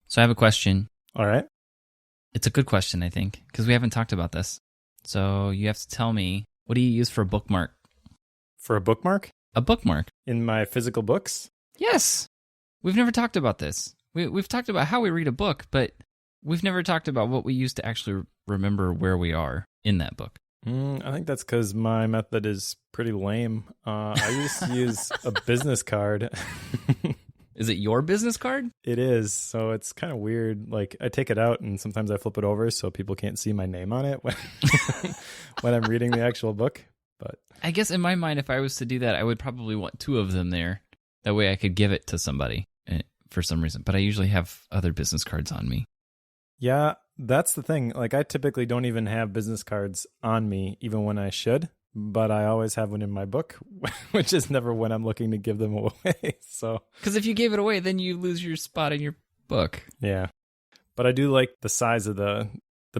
So I have a question. All right. It's a good question, I think, because we haven't talked about this. So you have to tell me, what do you use for a bookmark? For a bookmark? A bookmark. In my physical books? Yes. We've never talked about this. We've talked about how we read a book, but we've never talked about what we use to actually remember where we are in that book. I think that's because my method is pretty lame. I used to use a business card. Is it your business card? It is. So it's kind of weird. Like, I take it out and sometimes I flip it over so people can't see my name on it when, when I'm reading the actual book. But I guess in my mind, if I was to do that, I would probably want two of them there. That way I could give it to somebody for some reason. But I usually have other business cards on me. yeah, that's the thing. Like, I typically don't even have business cards on me, even when I should. But I always have one in my book, which is never when I'm looking to give them away. So, Because if you gave it away, then you lose your spot in your book. yeah. But I do like the size of the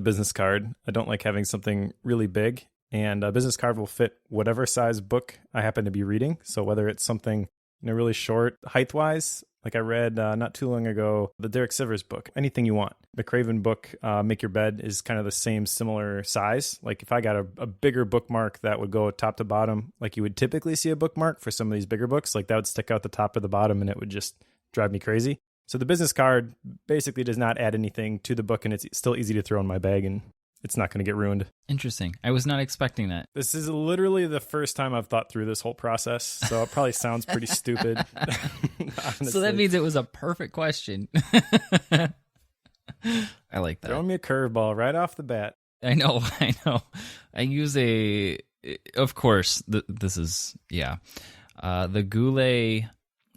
business card. I don't like having something really big. And a business card will fit whatever size book I happen to be reading. So whether it's something really short height-wise, like I read not too long ago, the Derek Sivers book, Anything You Want. The Craven book, Make Your Bed, is kind of the same similar size. Like if I got a bigger bookmark that would go top to bottom, like you would typically see a bookmark for some of these bigger books, like that would stick out the top or the bottom and it would just drive me crazy. So the business card basically does not add anything to the book and it's still easy to throw in my bag and it's not going to get ruined. Interesting. I was not expecting that. This is literally the first time I've thought through this whole process, so it probably sounds pretty stupid. So that means it was a perfect question. I like that. Throwing me a curveball right off the bat. I know. I use of course, this is, the Goulet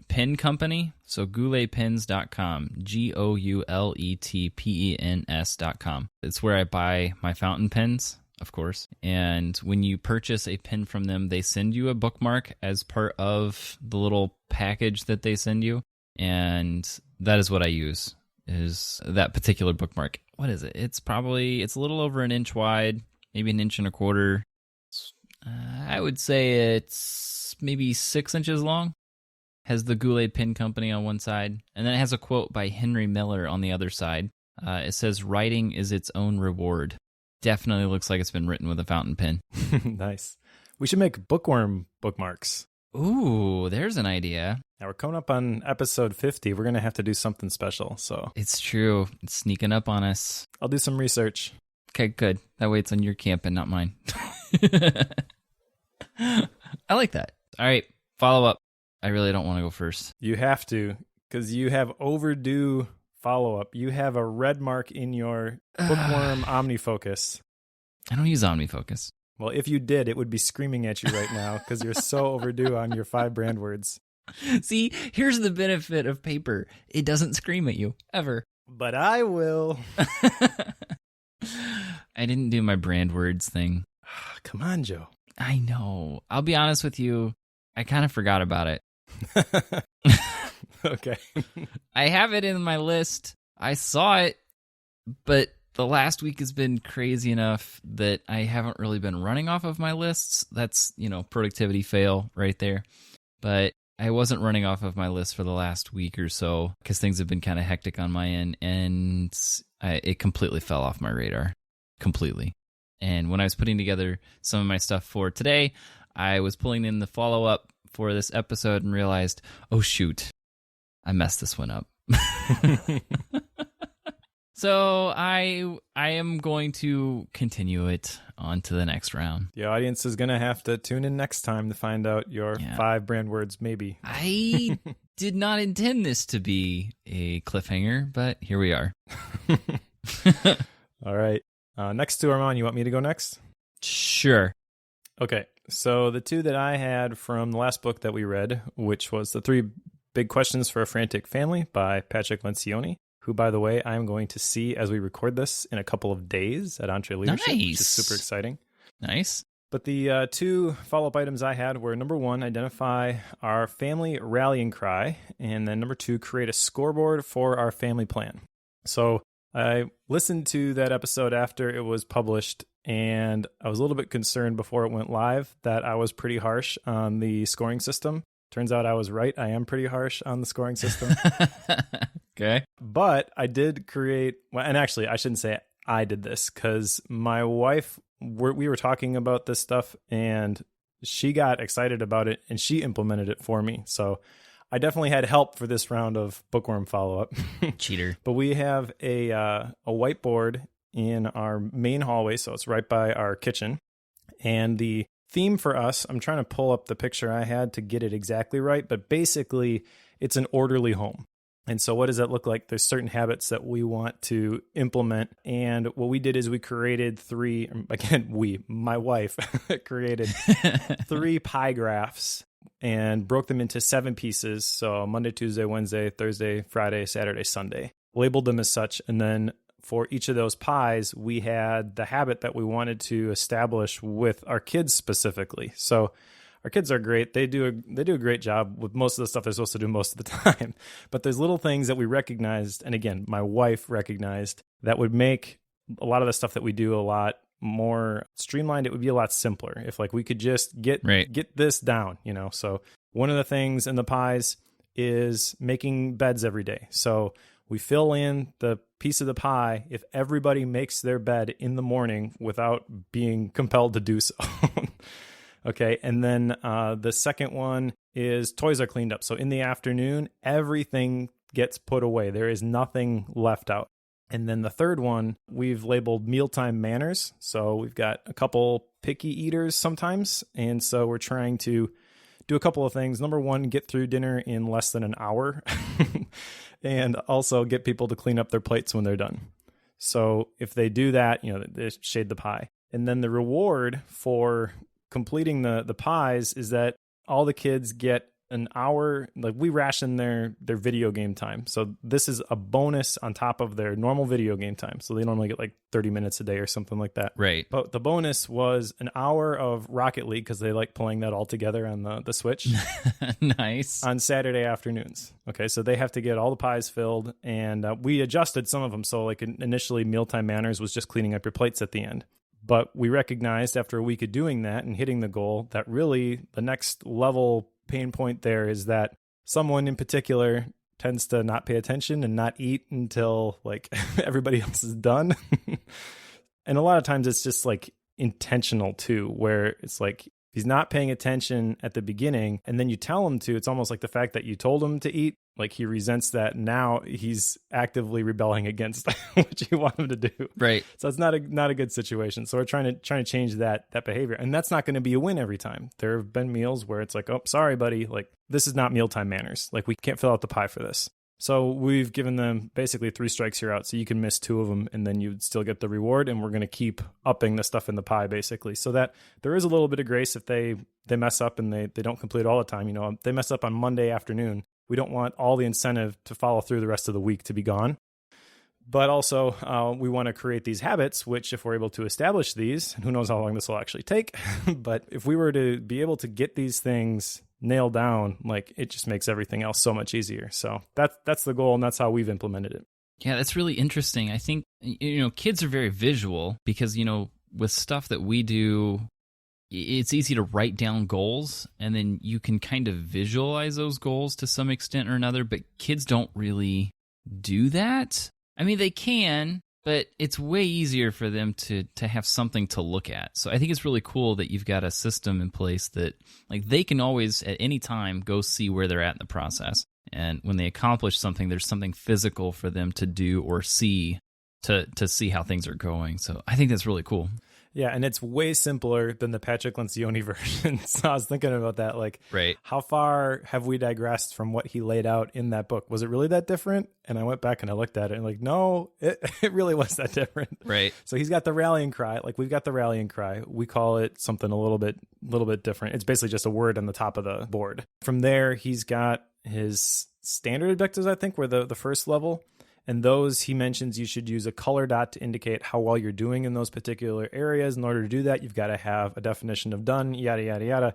Pen Company. So gouletpens.com, GOULETPENS.com. It's where I buy my fountain pens, of course. And when you purchase a pen from them, they send you a bookmark as part of the little package that they send you. And that is what I use, is that particular bookmark. What is it? It's a little over an inch wide, maybe 1.25 inches. I would say it's maybe 6 inches long. Has the Goulet Pen Company on one side, and then it has a quote by Henry Miller on the other side. It says, "Writing is its own reward." Definitely looks like it's been written with a fountain pen. Nice. We should make Bookworm bookmarks. Ooh, there's an idea. Now we're coming up on episode 50. We're going to have to do something special. So It's true. It's sneaking up on us. I'll do some research. Okay, good. That way it's on your camp and not mine. I like that. All right, follow up. I really don't want to go first. You have to, because you have overdue follow-up. You have a red mark in your Bookworm OmniFocus. I don't use OmniFocus. Well, if you did, it would be screaming at you right now because you're so overdue on your 5 brand words. See, here's the benefit of paper. It doesn't scream at you, ever. But I will. I didn't do my brand words thing. Come on, Joe. I know. I'll be honest with you. I kind of forgot about it. Okay. I have it in my list. I saw it, but the last week has been crazy enough that I haven't really been running off of my lists. That's, productivity fail right there. But I wasn't running off of my list for the last week or so because things have been kind of hectic on my end, and it completely fell off my radar. Completely. And when I was putting together some of my stuff for today, I was pulling in the follow-up for this episode and realized, oh shoot, I messed this one up. So I am going to continue it on to the next round. The audience is going to have to tune in next time to find out your 5 brand words, maybe. I did not intend this to be a cliffhanger, but here we are. All right. Next to Armand, you want me to go next? Sure. Okay. So the 2 that I had from the last book that we read, which was The 3 Big Questions for a Frantic Family by Patrick Lencioni, who, by the way, I'm going to see as we record this in a couple of days at Entre Leadership, which is super exciting. Nice. But the 2 follow-up items I had were, number 1, identify our family rallying cry, and then number 2, create a scoreboard for our family plan. So I listened to that episode after it was published, and I was a little bit concerned before it went live that I was pretty harsh on the scoring system. Turns out I was right. I am pretty harsh on the scoring system. Okay. But I did create, well, and actually, I shouldn't say I did this because my wife, we were talking about this stuff and she got excited about it and she implemented it for me. So I definitely had help for this round of Bookworm follow-up. Cheater. But we have a whiteboard in our main hallway, so it's right by our kitchen. And the theme for us, I'm trying to pull up the picture I had to get it exactly right, but basically it's an orderly home. And so what does that look like? There's certain habits that we want to implement. And what we did is we created my wife created 3 pie graphs and broke them into 7 pieces. So Monday, Tuesday, Wednesday, Thursday, Friday, Saturday, Sunday, labeled them as such. And then for each of those pies, we had the habit that we wanted to establish with our kids specifically. So our kids are great. They do a great job with most of the stuff they're supposed to do most of the time. But there's little things that we recognized, and again, my wife recognized, that would make a lot of the stuff that we do a lot more streamlined. It would be a lot simpler if we could just get this down, So one of the things in the pies is making beds every day. So we fill in the piece of the pie if everybody makes their bed in the morning without being compelled to do so. Okay, and then the second one is toys are cleaned up. So in the afternoon, everything gets put away. There is nothing left out. And then the third one, we've labeled mealtime manners. So we've got a couple picky eaters sometimes. And so we're trying to do a couple of things. Number one, get through dinner in less than an hour. And also get people to clean up their plates when they're done. So if they do that, they shade the pie. And then the reward for completing the pies is that all the kids get an hour, we ration their video game time. So this is a bonus on top of their normal video game time. So they normally get 30 minutes a day or something like that. Right. But the bonus was an hour of Rocket League because they like playing that all together on the Switch. Nice. On Saturday afternoons. Okay, so they have to get all the pies filled, and we adjusted some of them. So initially, mealtime manners was just cleaning up your plates at the end. But we recognized after a week of doing that and hitting the goal that really the next level pain point there is that someone in particular tends to not pay attention and not eat until everybody else is done. And a lot of times it's just intentional too, where it's he's not paying attention at the beginning and then you tell him to. It's almost like the fact that you told him to eat, he resents that. Now he's actively rebelling against what you want him to do. Right. So it's not a good situation. So we're trying to change that behavior. And that's not going to be a win every time. There have been meals where it's oh, sorry, buddy. This is not mealtime manners. We can't fill out the pie for this. So we've given them basically 3 strikes you're out. So you can miss 2 of them and then you'd still get the reward. And we're going to keep upping the stuff in the pie basically, so that there is a little bit of grace if they mess up and they don't complete it all the time. They mess up on Monday afternoon. We don't want all the incentive to follow through the rest of the week to be gone. But also we want to create these habits, which if we're able to establish these, and who knows how long this will actually take, but if we were to be able to get these things nailed down, it just makes everything else so much easier. So that's the goal, and that's how we've implemented it. Yeah, that's really interesting. I think, kids are very visual because, with stuff that we do, it's easy to write down goals and then you can kind of visualize those goals to some extent or another, but kids don't really do that. I mean, they can, but it's way easier for them to have something to look at. So I think it's really cool that you've got a system in place that they can always at any time go see where they're at in the process. And when they accomplish something, there's something physical for them to do or see to see how things are going. So I think that's really cool. Yeah, and it's way simpler than the Patrick Lencioni version. So I was thinking about that, right. How far have we digressed from what he laid out in that book? Was it really that different? And I went back and I looked at it and no, it really was that different. Right. So he's got the rallying cry. We've got the rallying cry. We call it something a little bit different. It's basically just a word on the top of the board. From there, he's got his standard objectives, I think, were the first level. And those, he mentions, you should use a color dot to indicate how well you're doing in those particular areas. In order to do that, you've got to have a definition of done, yada, yada, yada.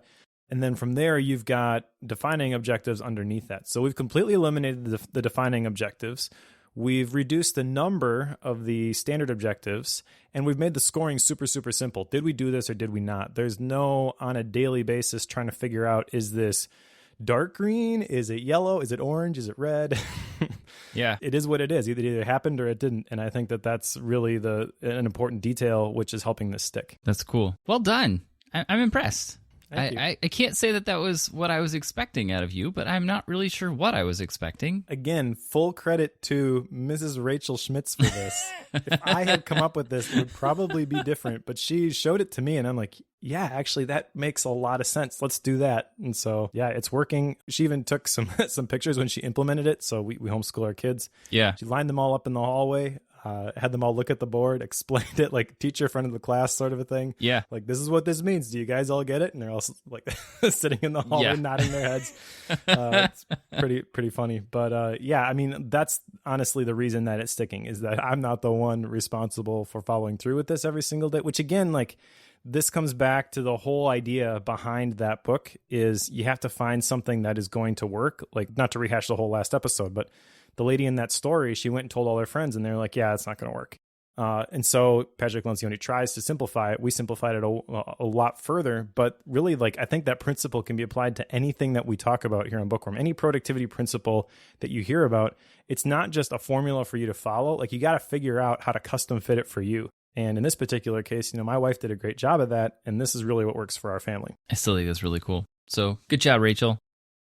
And then from there, you've got defining objectives underneath that. So we've completely eliminated the defining objectives. We've reduced the number of the standard objectives, and we've made the scoring super, super simple. Did we do this or did we not? There's no, on a daily basis, trying to figure out, is this dark green? Is it yellow? Is it orange? Is it red? Yeah. It is what it is. It either happened or it didn't. And I think that that's really an important detail, which is helping this stick. That's cool. Well done. I'm impressed. Thank I can't say that was what I was expecting out of you, but I'm not really sure what I was expecting. Again, full credit to Mrs. Rachel Schmitz for this. If I had come up with this, it would probably be different. But she showed it to me, and I'm like, yeah, actually, that makes a lot of sense. Let's do that. And so, yeah, it's working. She even took some pictures when she implemented it. So we homeschool our kids. Yeah. She lined them all up in the hallway. Had them all look at the board, explained it like teacher, friend of the class sort of a thing. Yeah. Like, this is what this means. Do you guys all get it? And they're all like sitting in the hallway, nodding their heads. It's pretty funny. But yeah, I mean, that's honestly the reason that it's sticking, is that I'm not the one responsible for following through with this every single day, which again, like, this comes back to the whole idea behind that book is you have to find something that is going to work. Like, not to rehash the whole last episode, but the lady in that story, she went and told all her friends, and they're like, yeah, it's not going to work. And so Patrick Lencioni tries to simplify it. We simplified it a lot further, but really, like, I think that principle can be applied to anything that we talk about here on Bookworm. Any productivity principle that you hear about, it's not just a formula for you to follow. Like, you got to figure out how to custom fit it for you. And in this particular case, my wife did a great job of that, and this is really what works for our family. I still think that's really cool. So good job, Rachel.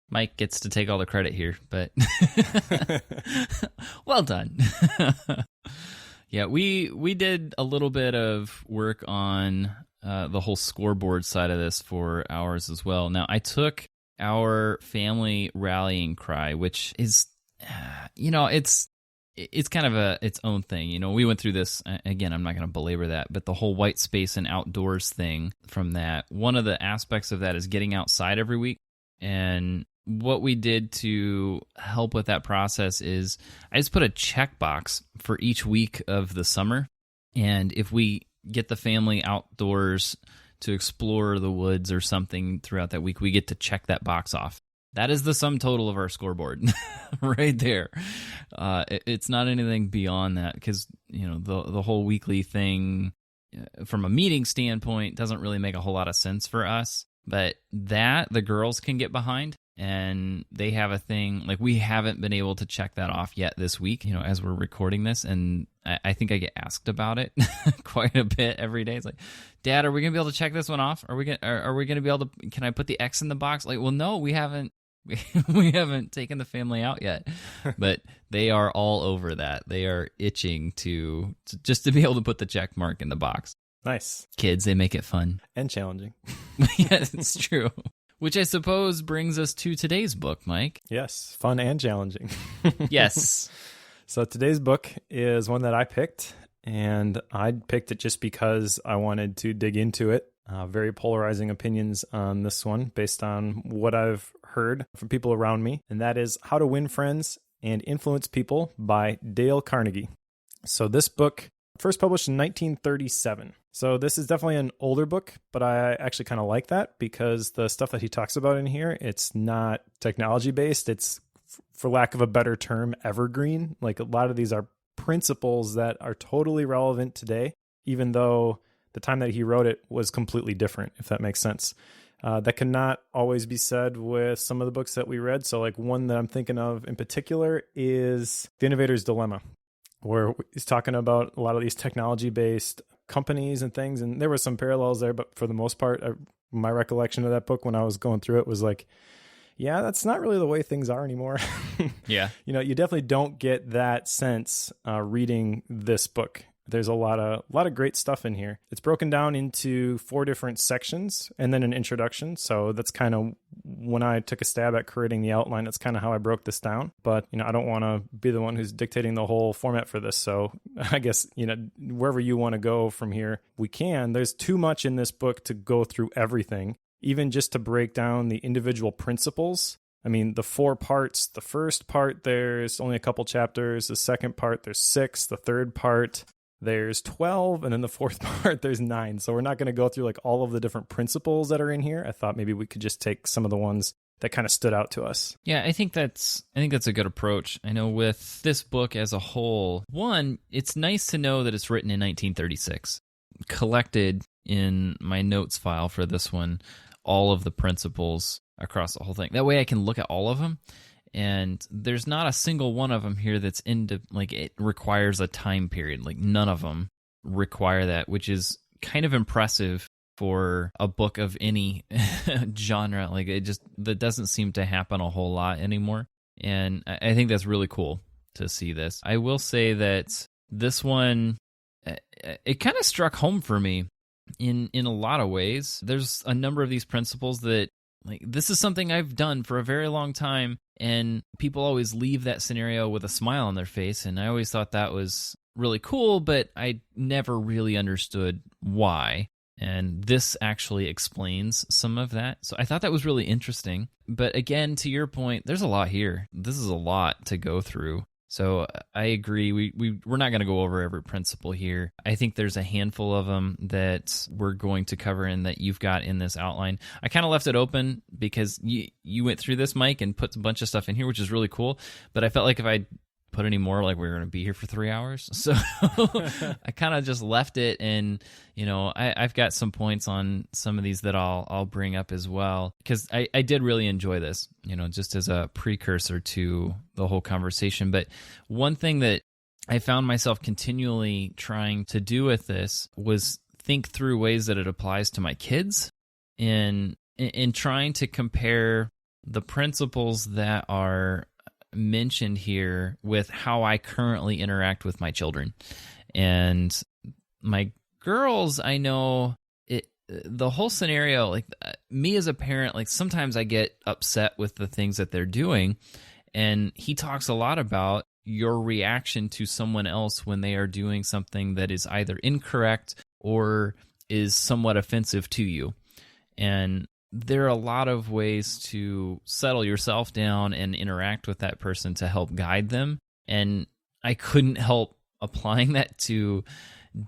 Mike gets to take all the credit here, but well done. Yeah, we did a little bit of work on the whole scoreboard side of this for ours as well. Now, I took our family rallying cry, which is, it's kind of its own thing. We went through this, again, I'm not going to belabor that, but the whole white space and outdoors thing from that, one of the aspects of that is getting outside every week. And what we did to help with that process is I just put a checkbox for each week of the summer. And if we get the family outdoors to explore the woods or something throughout that week, we get to check that box off. That is the sum total of our scoreboard right there. It's not anything beyond that because, the whole weekly thing from a meeting standpoint doesn't really make a whole lot of sense for us. But that the girls can get behind, and they have a thing, like, we haven't been able to check that off yet this week, as we're recording this. And I think I get asked about it quite a bit every day. It's like, Dad, are we going to be able to check this one off? Are we going to be able to, can I put the X in the box? Like, well, no, we haven't taken the family out yet, but they are all over that. They are itching to just to be able to put the check mark in the box. Nice. Kids, they make it fun. And challenging. Yes, it's true. Which I suppose brings us to today's book, Mike. Yes, fun and challenging. Yes. So today's book is one that I picked, and I picked it just because I wanted to dig into it. Very polarizing opinions on this one based on what I've heard from people around me, and that is How to Win Friends and Influence People by Dale Carnegie. So this book, first published in 1937. So this is definitely an older book, but I actually kind of like that because the stuff that he talks about in here, it's not technology based. It's, for lack of a better term, evergreen. Like, a lot of these are principles that are totally relevant today, even though the time that he wrote it was completely different, if that makes sense. That cannot always be said with some of the books that we read. So, like, one that I'm thinking of in particular is The Innovator's Dilemma, where he's talking about a lot of these technology-based companies and things. And there were some parallels there, but for the most part, my recollection of that book when I was going through it was like, yeah, that's not really the way things are anymore. Yeah. You definitely don't get that sense reading this book. There's a lot of great stuff in here. It's broken down into 4 different sections and then an introduction. So that's kind of when I took a stab at creating the outline, that's kind of how I broke this down. But, I don't want to be the one who's dictating the whole format for this. So I guess, wherever you want to go from here, we can. There's too much in this book to go through everything, even just to break down the individual principles. I mean, the 4 parts, the first part, there's only a couple chapters. The second part, there's 6. The third part, there's 12, and then the fourth part, there's 9. So we're not going to go through like all of the different principles that are in here. I thought maybe we could just take some of the ones that kind of stood out to us. Yeah, I think that's a good approach. I know with this book as a whole, one, it's nice to know that it's written in 1936. Collected in my notes file for this one, all of the principles across the whole thing. That way I can look at all of them, and there's not a single one of them here that's it requires a time period. Like none of them require that, which is kind of impressive for a book of any genre. Like that doesn't seem to happen a whole lot anymore. And I think that's really cool to see this. I will say that this one, it kind of struck home for me in a lot of ways. There's a number of these principles that, like, this is something I've done for a very long time, and people always leave that scenario with a smile on their face, and I always thought that was really cool, but I never really understood why. And this actually explains some of that. So I thought that was really interesting. But again, to your point, there's a lot here. This is a lot to go through. So I agree. We're not going to go over every principle here. I think there's a handful of them that we're going to cover and that you've got in this outline. I kind of left it open because you went through this, Mike, and put a bunch of stuff in here, which is really cool. But I felt like if I put any more, like, we were going to be here for 3 hours. So I kind of just left it, and I've got some points on some of these that I'll bring up as well, because I did really enjoy this, just as a precursor to the whole conversation. But one thing that I found myself continually trying to do with this was think through ways that it applies to my kids, in trying to compare the principles that are mentioned here with how I currently interact with my children. And my girls, I know the whole scenario, like me as a parent, like sometimes I get upset with the things that they're doing. And he talks a lot about your reaction to someone else when they are doing something that is either incorrect or is somewhat offensive to you. And there are a lot of ways to settle yourself down and interact with that person to help guide them. And I couldn't help applying that to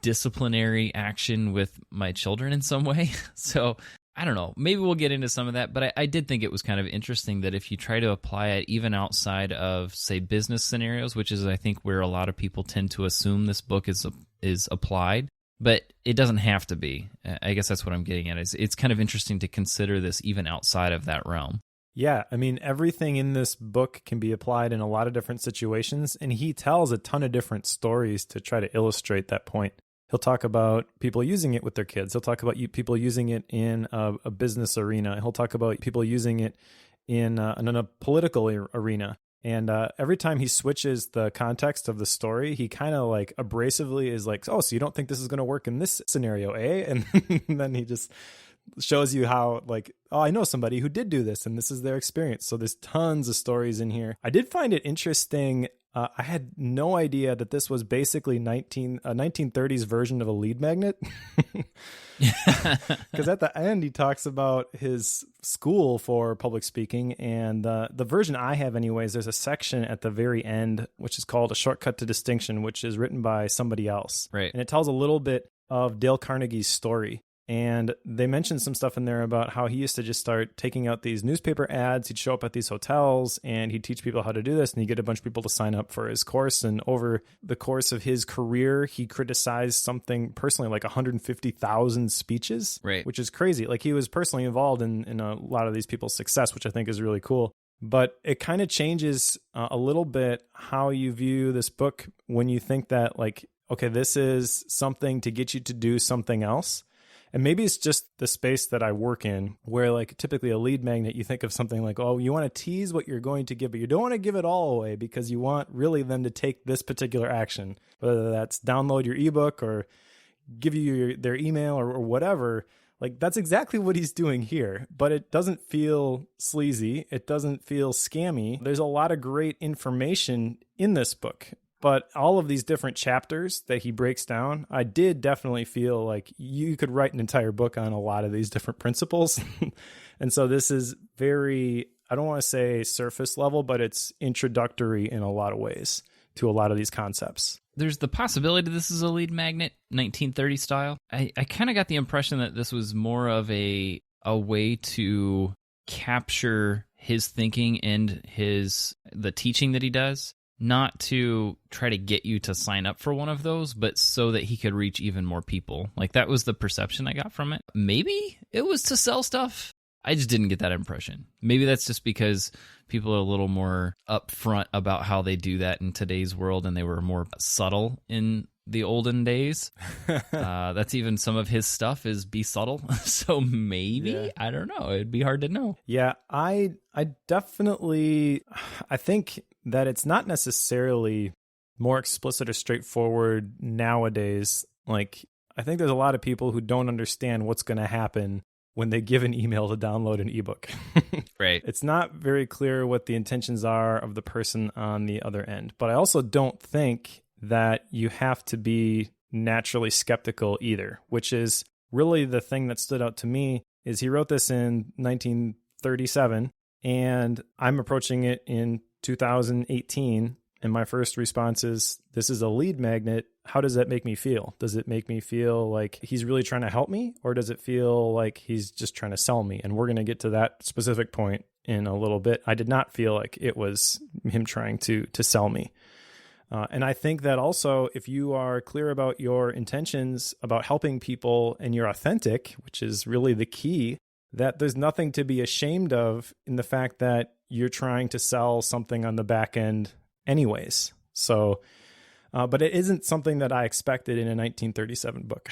disciplinary action with my children in some way. So I don't know, maybe we'll get into some of that, but I did think it was kind of interesting that if you try to apply it even outside of, say, business scenarios, which is, I think, where a lot of people tend to assume this book is applied, but it doesn't have to be. I guess that's what I'm getting at. It's kind of interesting to consider this even outside of that realm. Yeah, I mean, everything in this book can be applied in a lot of different situations, and he tells a ton of different stories to try to illustrate that point. He'll talk about people using it with their kids. He'll talk about people using it in a business arena. He'll talk about people using it in a political arena. And every time he switches the context of the story, he kind of like abrasively is like, oh, so you don't think this is going to work in this scenario, eh? And then he just shows you how, like, oh, I know somebody who did do this, and this is their experience. So there's tons of stories in here. I did find it interesting. I had no idea that this was basically a 1930s version of a lead magnet. Because at the end, he talks about his school for public speaking. And the version I have anyways, there's a section at the very end, which is called A Shortcut to Distinction, which is written by somebody else. Right. And it tells a little bit of Dale Carnegie's story. And they mentioned some stuff in there about how he used to just start taking out these newspaper ads. He'd show up at these hotels and he'd teach people how to do this, and he'd get a bunch of people to sign up for his course. And over the course of his career, he criticized something personally like 150,000 speeches, right? Which is crazy. Like, he was personally involved in a lot of these people's success, which I think is really cool. But it kind of changes a little bit how you view this book when you think that, like, okay, this is something to get you to do something else. And maybe it's just the space that I work in, where, like, typically a lead magnet, you think of something like, oh, you want to tease what you're going to give, but you don't want to give it all away because you want really them to take this particular action, whether that's download your ebook or give you their email or whatever. Like, that's exactly what he's doing here, but it doesn't feel sleazy. It doesn't feel scammy. There's a lot of great information in this book. But all of these different chapters that he breaks down, I did definitely feel like you could write an entire book on a lot of these different principles. And so this is very, I don't want to say surface level, but it's introductory in a lot of ways to a lot of these concepts. There's the possibility this is a lead magnet, 1930 style. I kind of got the impression that this was more of a way to capture his thinking and the teaching that he does. Not to try to get you to sign up for one of those, but so that he could reach even more people. Like, that was the perception I got from it. Maybe it was to sell stuff. I just didn't get that impression. Maybe that's just because people are a little more upfront about how they do that in today's world, and they were more subtle in the olden days. That's even some of his stuff is be subtle. So maybe, I don't know. It'd be hard to know. Yeah, I definitely, I think that it's not necessarily more explicit or straightforward nowadays. Like, I think there's a lot of people who don't understand what's going to happen when they give an email to download an ebook. Right. It's not very clear what the intentions are of the person on the other end. But I also don't think that you have to be naturally skeptical either, which is really the thing that stood out to me. Is he wrote this in 1937, and I'm approaching it in 2018. And my first response is, this is a lead magnet. How does that make me feel? Does it make me feel like he's really trying to help me? Or does it feel like he's just trying to sell me? And we're going to get to that specific point in a little bit. I did not feel like it was him trying to sell me. And I think that also, if you are clear about your intentions about helping people and you're authentic, which is really the key, that there's nothing to be ashamed of in the fact that you're trying to sell something on the back end anyways. So, but it isn't something that I expected in a 1937 book.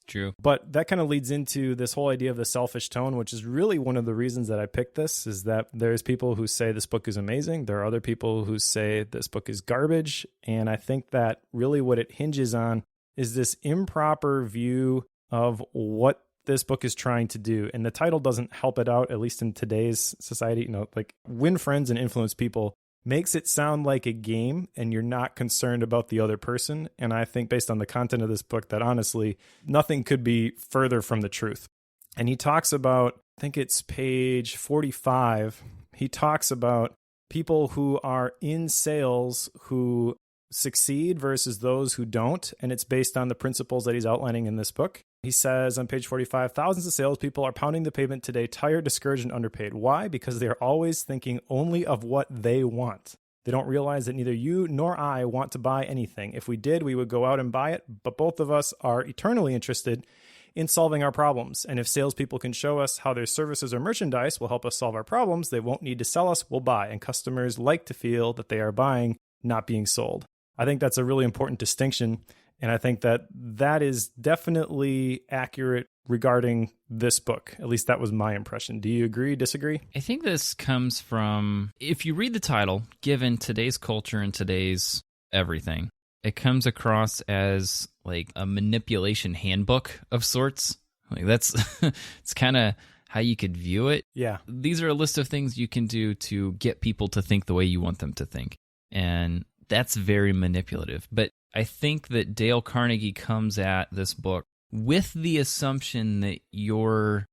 True. But that kind of leads into this whole idea of the selfish tone, which is really one of the reasons that I picked this, is that there's people who say this book is amazing. There are other people who say this book is garbage. And I think that really what it hinges on is this improper view of what this book is trying to do. And the title doesn't help it out, at least in today's society. You know, like win friends and influence people makes it sound like a game and you're not concerned about the other person. And I think based on the content of this book that honestly, nothing could be further from the truth. And he talks about, I think it's page 45, he talks about people who are in sales who succeed versus those who don't. And it's based on the principles that he's outlining in this book. He says on page 45, thousands of salespeople are pounding the pavement today, tired, discouraged, and underpaid. Why? Because they are always thinking only of what they want. They don't realize that neither you nor I want to buy anything. If we did, we would go out and buy it, but both of us are eternally interested in solving our problems. And if salespeople can show us how their services or merchandise will help us solve our problems, they won't need to sell us, we'll buy. And customers like to feel that they are buying, not being sold. I think that's a really important distinction. And I think that that is definitely accurate regarding this book. At least that was my impression. Do you agree, disagree? I think this comes from, if you read the title, given today's culture and today's everything, it comes across as like a manipulation handbook of sorts. Like that's, it's kind of how you could view it. Yeah. These are a list of things you can do to get people to think the way you want them to think. And that's very manipulative. But I think that Dale Carnegie comes at this book with the assumption that your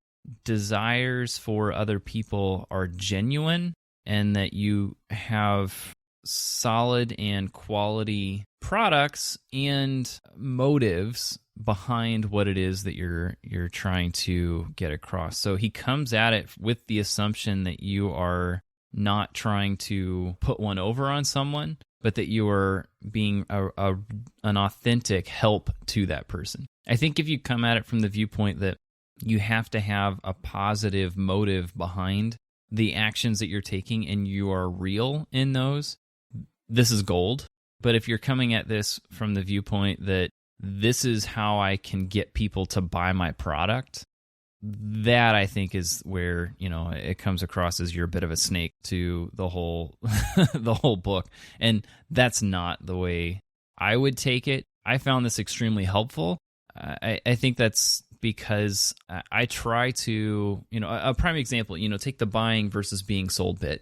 desires for other people are genuine and that you have solid and quality products and motives behind what it is that you're trying to get across. So he comes at it with the assumption that you are not trying to put one over on someone, but that you are being an authentic help to that person. I think if you come at it from the viewpoint that you have to have a positive motive behind the actions that you're taking and you are real in those, this is gold. But if you're coming at this from the viewpoint that this is how I can get people to buy my product, that I think is where, you know, it comes across as you're a bit of a snake to the whole the whole book. And that's not the way I would take it. I found this extremely helpful. I think that's because I try to, you know, a prime example, you know, take the buying versus being sold bit.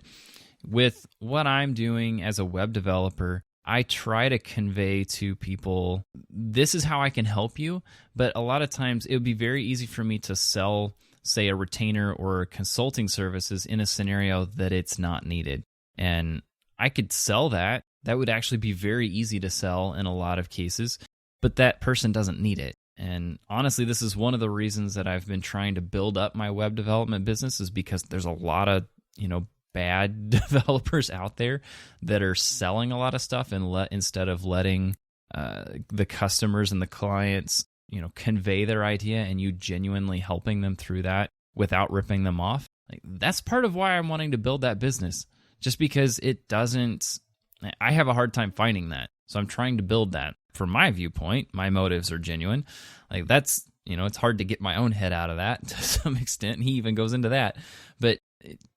With what I'm doing as a web developer, I try to convey to people, this is how I can help you. But a lot of times it would be very easy for me to sell, say, a retainer or consulting services in a scenario that it's not needed. And I could sell that. That would actually be very easy to sell in a lot of cases, but that person doesn't need it. And honestly, this is one of the reasons that I've been trying to build up my web development business, is because there's a lot of, you know, bad developers out there that are selling a lot of stuff and instead of letting the customers and the clients, you know, convey their idea and you genuinely helping them through that. without ripping them off. Like, that's part of why I'm wanting to build that business, just because I have a hard time finding that. So I'm trying to build that. From my viewpoint, my motives are genuine. Like, that's, it's hard to get my own head out of that to some extent. He even goes into that. But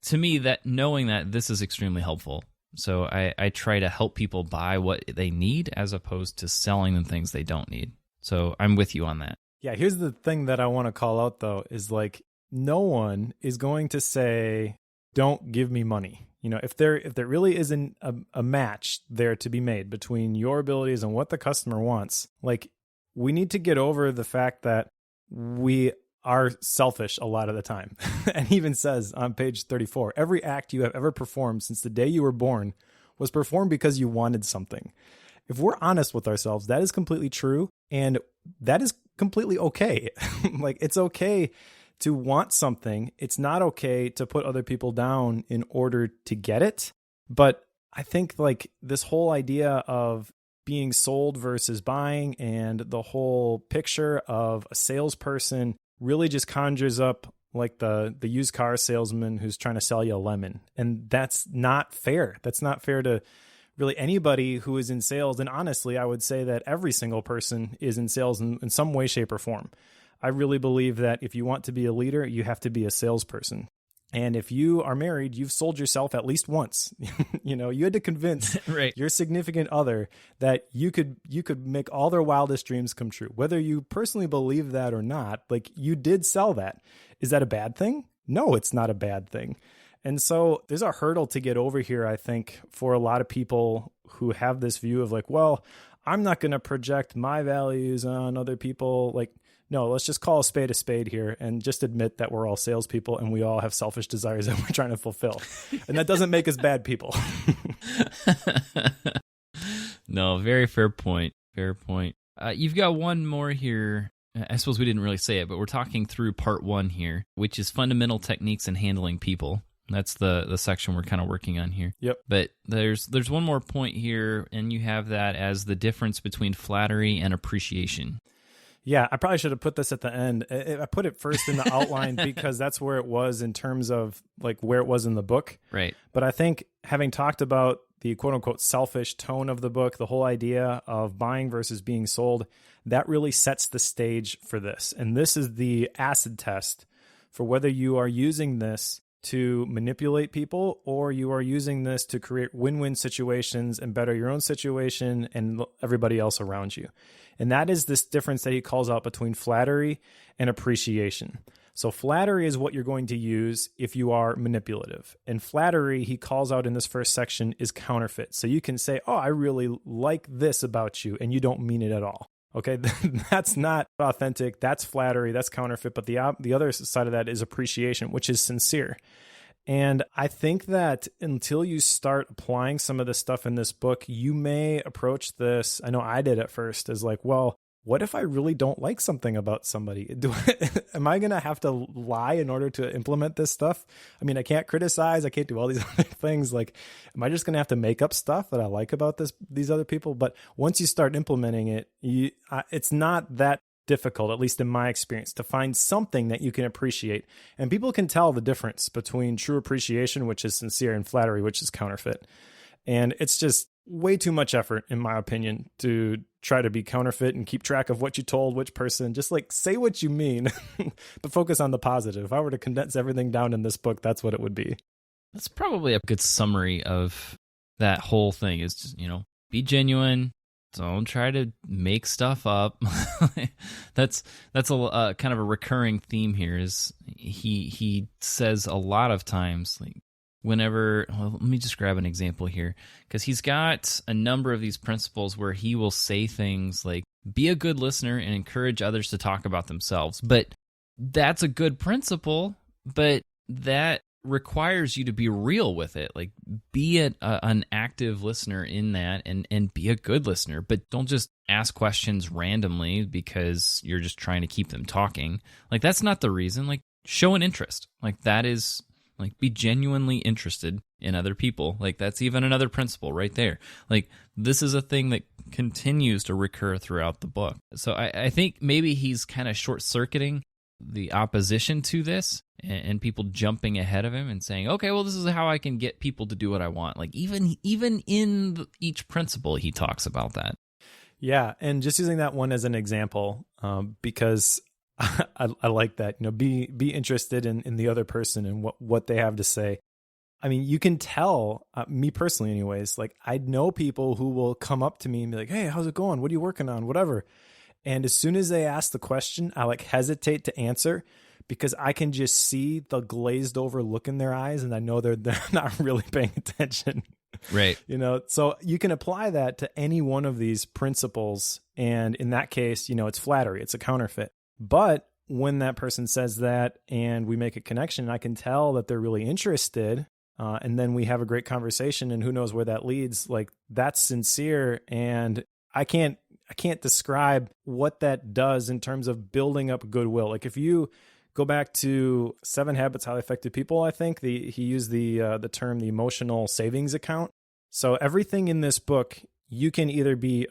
to me, that knowing that this is extremely helpful. So I try to help people buy what they need as opposed to selling them things they don't need. So I'm with you on that. Yeah, here's the thing that I want to call out, though, is like, no one is going to say, don't give me money. If there really isn't a match there to be made between your abilities and what the customer wants, like, we need to get over the fact that we are selfish a lot of the time. And he even says on page 34, every act you have ever performed since the day you were born was performed because you wanted something. If we're honest with ourselves, that is completely true. And that is completely okay. Like, it's okay to want something. It's not okay to put other people down in order to get it. But I think like this whole idea of being sold versus buying and the whole picture of a salesperson really just conjures up like the used car salesman who's trying to sell you a lemon. And that's not fair. That's not fair to really anybody who is in sales. And honestly, I would say that every single person is in sales in some way, shape, or form. I really believe that if you want to be a leader, you have to be a salesperson. And if you are married, you've sold yourself at least once. You had to convince right. your significant other that you could make all their wildest dreams come true. Whether you personally believe that or not, like, you did sell that. Is that a bad thing? No, it's not a bad thing. And so there's a hurdle to get over here, I think, for a lot of people who have this view of like, well, I'm not going to project my values on other people. Like, no, let's just call a spade here and just admit that we're all salespeople and we all have selfish desires that we're trying to fulfill. And that doesn't make us bad people. No, very fair point. Fair point. You've got one more here. I suppose we didn't really say it, but we're talking through part 1 here, which is fundamental techniques in handling people. That's the section we're kind of working on here. Yep. But there's one more point here, and you have that as the difference between flattery and appreciation. Yeah, I probably should have put this at the end. I put it first in the outline because that's where it was in terms of like where it was in the book. Right. But I think having talked about the quote unquote selfish tone of the book, the whole idea of buying versus being sold, that really sets the stage for this. And this is the acid test for whether you are using this to manipulate people or you are using this to create win-win situations and better your own situation and everybody else around you. And that is this difference that he calls out between flattery and appreciation. So flattery is what you're going to use if you are manipulative. And flattery, he calls out in this first section, is counterfeit. So you can say, oh, I really like this about you, and you don't mean it at all. Okay, that's not authentic. That's flattery. That's counterfeit. But the other side of that is appreciation, which is sincere. And I think that until you start applying some of the stuff in this book, you may approach this, I know I did at first, as like, well, what if I really don't like something about somebody? Am I going to have to lie in order to implement this stuff? I mean, I can't criticize. I can't do all these other things. Like, am I just going to have to make up stuff that I like about these other people? But once you start implementing it, it's not that difficult, at least in my experience, to find something that you can appreciate. And people can tell the difference between true appreciation, which is sincere, and flattery, which is counterfeit. And it's just way too much effort, in my opinion, to try to be counterfeit and keep track of what you told which person. Just like say what you mean, but focus on the positive. If I were to condense everything down in this book, that's what it would be. That's probably a good summary of that whole thing is just, be genuine. Don't try to make stuff up. That's a kind of a recurring theme here. Is he says a lot of times, like, whenever, well, let me just grab an example here, because he's got a number of these principles where he will say things like, be a good listener and encourage others to talk about themselves. But that's a good principle, but that requires you to be real with it. Like, be an active listener in that and be a good listener, but don't just ask questions randomly because you're just trying to keep them talking. Like, that's not the reason. Like, show an interest. Like, that is, like, be genuinely interested in other people. Like, that's even another principle right there. Like, this is a thing that continues to recur throughout the book. So I think maybe he's kind of short-circuiting the opposition to this and people jumping ahead of him and saying, okay, well, this is how I can get people to do what I want. Like even in each principle, he talks about that. Yeah, and just using that one as an example, because I like that. Be interested in the other person and what they have to say. I mean, you can tell, me personally anyways, like I know people who will come up to me and be like, hey, how's it going? What are you working on? Whatever. And as soon as they ask the question, I like hesitate to answer because I can just see the glazed over look in their eyes and I know they're not really paying attention. Right. So you can apply that to any one of these principles. And in that case, it's flattery. It's a counterfeit. But when that person says that and we make a connection, I can tell that they're really interested. And then we have a great conversation and who knows where that leads. Like that's sincere. And I can't describe what that does in terms of building up goodwill. Like if you go back to 7 Habits of Highly Effective People, I think he used the term, the emotional savings account. So everything in this book, you can either be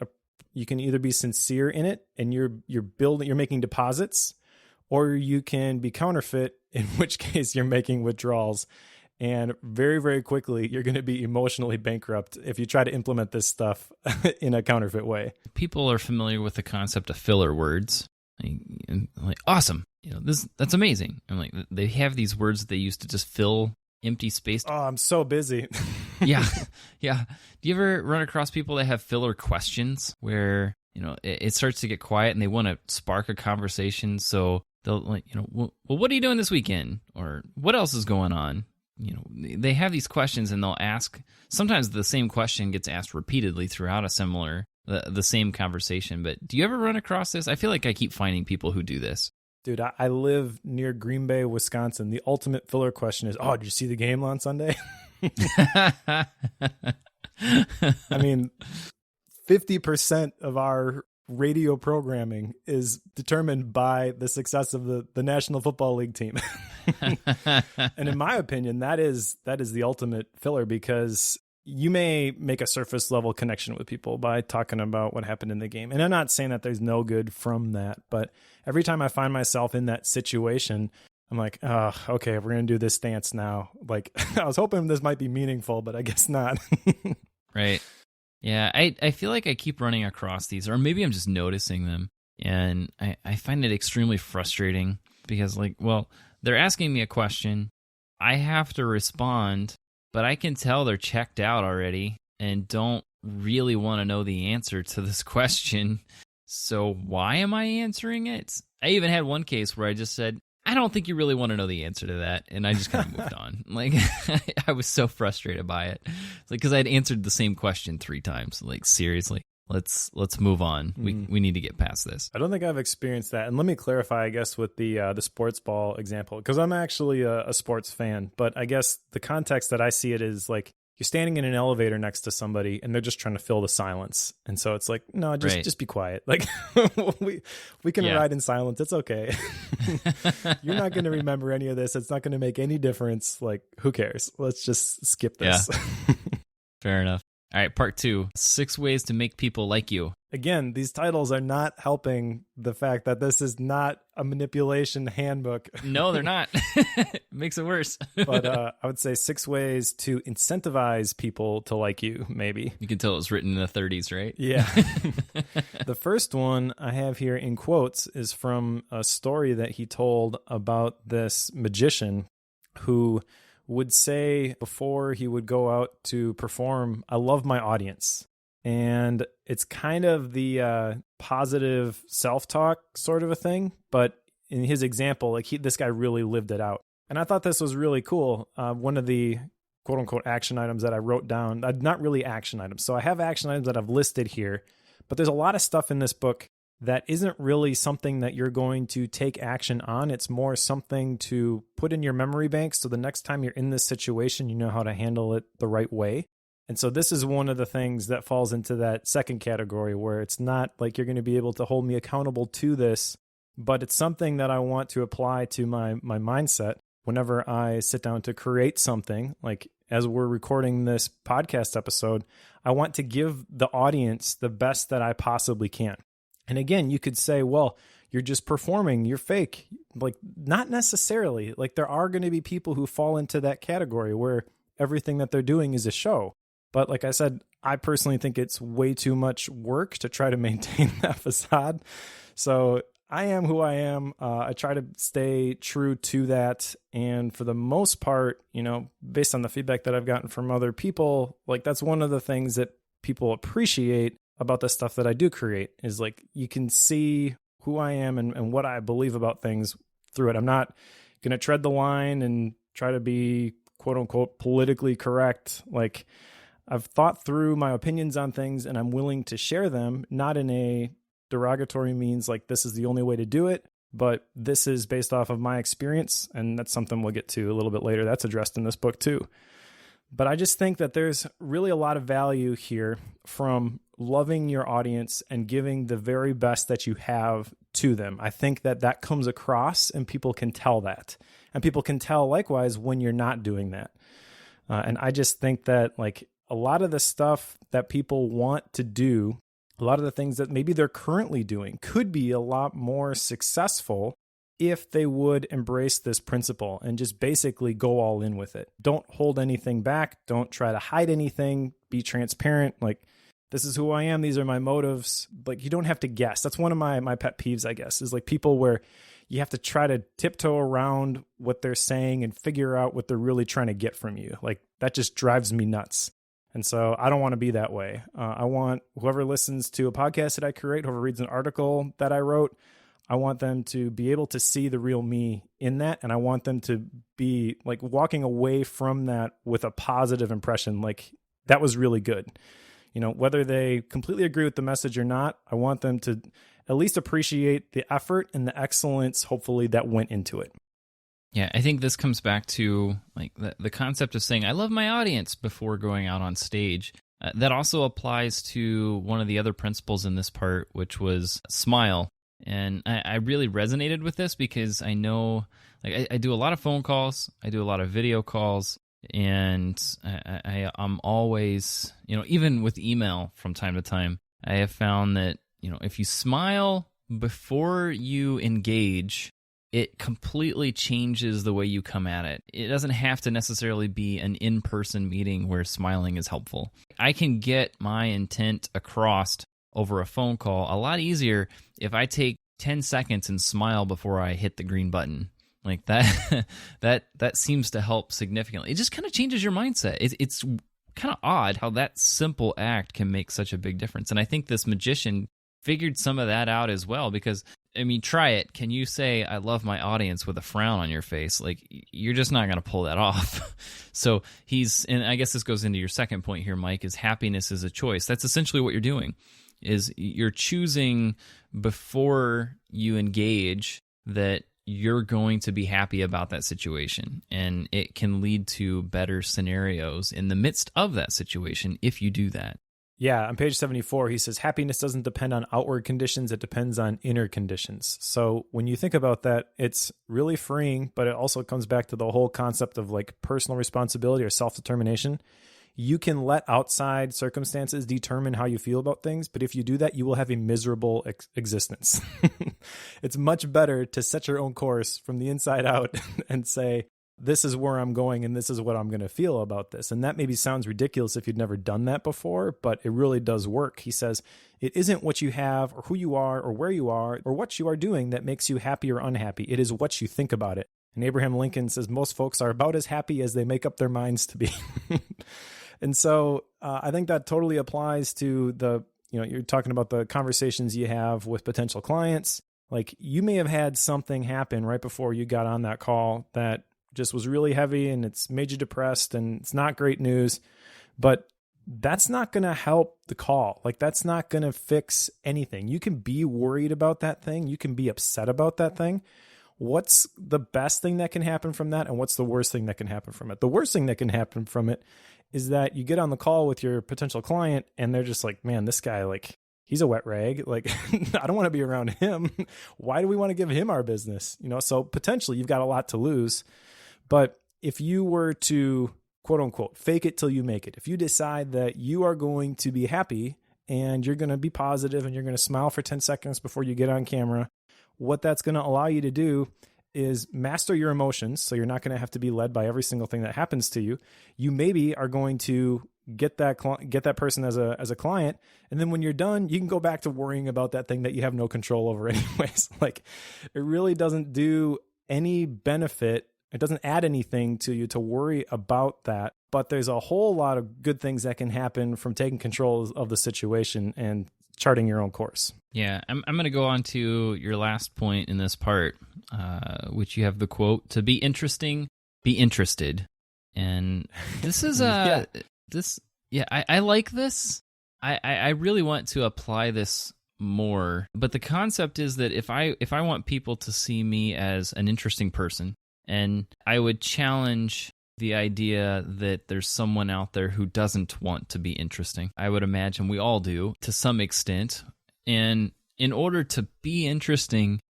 sincere in it and you're making deposits, or you can be counterfeit, in which case you're making withdrawals. And very, very quickly, you're going to be emotionally bankrupt if you try to implement this stuff in a counterfeit way. People are familiar with the concept of filler words. Like awesome. That's amazing. I'm like, they have these words that they use to just fill empty space. Oh, I'm so busy. Yeah. Do you ever run across people that have filler questions where, it starts to get quiet and they want to spark a conversation? So they'll like, well, what are you doing this weekend? Or what else is going on? They have these questions and they'll ask, sometimes the same question gets asked repeatedly throughout the same conversation. But do you ever run across this? I feel like I keep finding people who do this. Dude, I live near Green Bay, Wisconsin. The ultimate filler question is, did you see the game on Sunday? I mean, 50% of our radio programming is determined by the success of the National Football League team. And in my opinion, that is the ultimate filler, because you may make a surface level connection with people by talking about what happened in the game. And I'm not saying that there's no good from that, but every time I find myself in that situation, I'm like, oh, okay, we're going to do this dance now. Like, I was hoping this might be meaningful, but I guess not. Right. Yeah, I feel like I keep running across these, or maybe I'm just noticing them. And I find it extremely frustrating because, like, well, they're asking me a question. I have to respond, but I can tell they're checked out already and don't really want to know the answer to this question. So why am I answering it? I even had one case where I just said, I don't think you really want to know the answer to that. And I just kind of moved on. Like, I was so frustrated by it. It's like, because I'd answered the same question 3 times. Like, seriously, let's move on. We need to get past this. I don't think I've experienced that. And let me clarify, I guess, with the sports ball example, because I'm actually a sports fan. But I guess the context that I see it is like, you're standing in an elevator next to somebody and they're just trying to fill the silence. And so it's like, no, just be quiet. Like we can ride in silence. It's okay. You're not going to remember any of this. It's not going to make any difference. Like, who cares? Let's just skip this. Yeah. Fair enough. All right, part 2, 6 ways to make people like you. Again, these titles are not helping the fact that this is not a manipulation handbook. No, they're not. It makes it worse. But I would say 6 ways to incentivize people to like you, maybe. You can tell it was written in the 30s, right? Yeah. The first one I have here in quotes is from a story that he told about this magician who would say before he would go out to perform, I love my audience. And it's kind of the positive self-talk sort of a thing. But in his example, like this guy really lived it out. And I thought this was really cool. One of the quote unquote action items that I wrote down, not really action items. So I have action items that I've listed here, but there's a lot of stuff in this book that isn't really something that you're going to take action on. It's more something to put in your memory bank. So the next time you're in this situation, you know how to handle it the right way. And so this is one of the things that falls into that second category where it's not like you're going to be able to hold me accountable to this, but it's something that I want to apply to my mindset whenever I sit down to create something. Like as we're recording this podcast episode, I want to give the audience the best that I possibly can. And again, you could say, well, you're just performing, you're fake. Like, not necessarily. Like, there are going to be people who fall into that category where everything that they're doing is a show. But like I said, I personally think it's way too much work to try to maintain that facade. So I am who I am. I try to stay true to that. And for the most part, based on the feedback that I've gotten from other people, like, that's one of the things that people appreciate about the stuff that I do create is, like, you can see who I am and what I believe about things through it. I'm not going to tread the line and try to be quote unquote politically correct. Like, I've thought through my opinions on things and I'm willing to share them, not in a derogatory means like this is the only way to do it, but this is based off of my experience. And that's something we'll get to a little bit later. That's addressed in this book too. But I just think that there's really a lot of value here from loving your audience and giving the very best that you have to them. I think that that comes across and people can tell that. And people can tell likewise when you're not doing that. And I just think that, like, a lot of the stuff that people want to do, a lot of the things that maybe they're currently doing could be a lot more successful if they would embrace this principle and just basically go all in with it. Don't hold anything back. Don't try to hide anything. Be transparent. Like, this is who I am. These are my motives. Like, you don't have to guess. That's one of my pet peeves, I guess, is like people where you have to try to tiptoe around what they're saying and figure out what they're really trying to get from you. Like, that just drives me nuts. And so I don't want to be that way. I want whoever listens to a podcast that I create, whoever reads an article that I wrote, I want them to be able to see the real me in that. And I want them to be like walking away from that with a positive impression. Like, that was really good. Whether they completely agree with the message or not, I want them to at least appreciate the effort and the excellence, hopefully, that went into it. Yeah, I think this comes back to like the concept of saying, I love my audience before going out on stage. That also applies to one of the other principles in this part, which was smile. And I really resonated with this because I know, like, I do a lot of phone calls, I do a lot of video calls, and I'm always, even with email from time to time, I have found that, if you smile before you engage, it completely changes the way you come at it. It doesn't have to necessarily be an in-person meeting where smiling is helpful. I can get my intent across over a phone call a lot easier if I take 10 seconds and smile before I hit the green button. Like that, that seems to help significantly. It just kind of changes your mindset. It's kind of odd how that simple act can make such a big difference. And I think this magician figured some of that out as well, because, I mean, try it. Can you say, I love my audience with a frown on your face? Like, you're just not going to pull that off. So and I guess this goes into your second point here, Mike, is happiness is a choice. That's essentially what you're doing, is you're choosing before you engage that you're going to be happy about that situation. And it can lead to better scenarios in the midst of that situation if you do that. Yeah, on page 74, he says, happiness doesn't depend on outward conditions, it depends on inner conditions. So when you think about that, it's really freeing, but it also comes back to the whole concept of like personal responsibility or self-determination. You can let outside circumstances determine how you feel about things, but if you do that, you will have a miserable existence. It's much better to set your own course from the inside out and say, this is where I'm going and this is what I'm going to feel about this. And that maybe sounds ridiculous if you'd never done that before, but it really does work. He says, it isn't what you have or who you are or where you are or what you are doing that makes you happy or unhappy. It is what you think about it. And Abraham Lincoln says most folks are about as happy as they make up their minds to be. And so I think that totally applies to you're talking about the conversations you have with potential clients. Like, you may have had something happen right before you got on that call that just was really heavy and it's made you depressed and it's not great news, but that's not going to help the call. Like, that's not going to fix anything. You can be worried about that thing. You can be upset about that thing. What's the best thing that can happen from that? And what's the worst thing that can happen from it? The worst thing that can happen from it is that you get on the call with your potential client and they're just like, man, this guy, like, he's a wet rag. Like, I don't want to be around him. Why do we want to give him our business? So potentially you've got a lot to lose. But if you were to, quote unquote, fake it till you make it, if you decide that you are going to be happy and you're going to be positive and you're going to smile for 10 seconds before you get on camera what that's going to allow you to do is master your emotions. So you're not going to have to be led by every single thing that happens to you. You maybe are going to get that person as a client. And then when you're done, you can go back to worrying about that thing that you have no control over anyways. Like, it really doesn't do any benefit. It doesn't add anything to you to worry about that. But there's a whole lot of good things that can happen from taking control of the situation and charting your own course. Yeah, I'm going to go on to your last point in this part, which you have the quote, "To be interesting, be interested." And this is I like this. I really want to apply this more. But the concept is that if I want people to see me as an interesting person, and I would challenge the idea that there's someone out there who doesn't want to be interesting. I would imagine we all do to some extent. And in order to be interesting,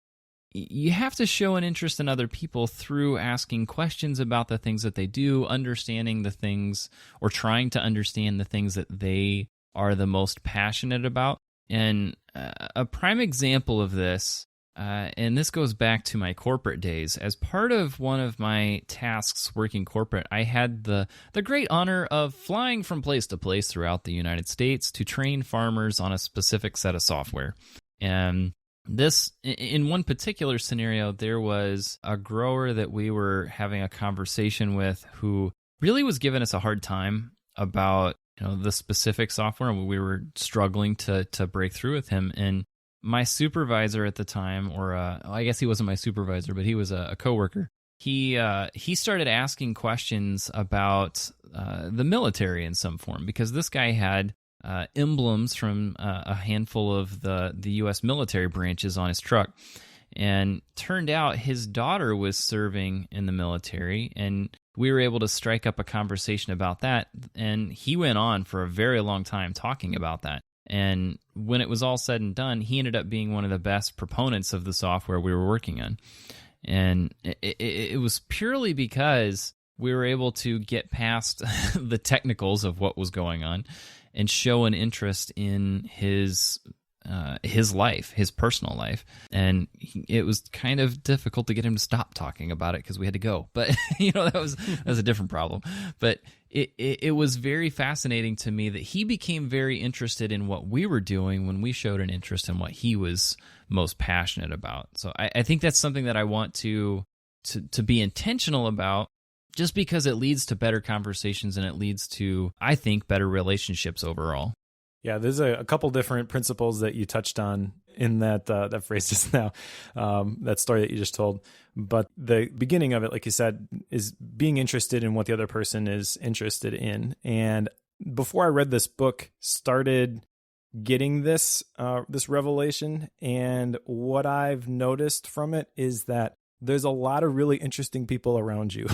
you have to show an interest in other people through asking questions about the things that they do, understanding the things, or trying to understand the things that they are the most passionate about. And a prime example of this, and this goes back to my corporate days. As part of one of my tasks working corporate, I had the great honor of flying from place to place throughout the United States to train farmers on a specific set of software. And this, in one particular scenario, there was a grower that we were having a conversation with who really was giving us a hard time about the specific software, and we were struggling to break through with him. And my supervisor at the time, or I guess he wasn't my supervisor, but he was a coworker. He started asking questions about the military in some form, because this guy had emblems from a handful of the U.S. military branches on his truck. And turned out his daughter was serving in the military, and we were able to strike up a conversation about that. And he went on for a very long time talking about that. And when it was all said and done, he ended up being one of the best proponents of the software we were working on. And it was purely because we were able to get past the technicals of what was going on and show an interest in his life, his personal life. And it was kind of difficult to get him to stop talking about it because we had to go. But that was a different problem. But it was very fascinating to me that he became very interested in what we were doing when we showed an interest in what he was most passionate about. So I think that's something that I want to be intentional about, just because it leads to better conversations and it leads to, I think, better relationships overall. Yeah, there's a couple different principles that you touched on in that phrase just now, that story that you just told. But the beginning of it, like you said, is being interested in what the other person is interested in. And before I read this book, started getting this revelation, and what I've noticed from it is that there's a lot of really interesting people around you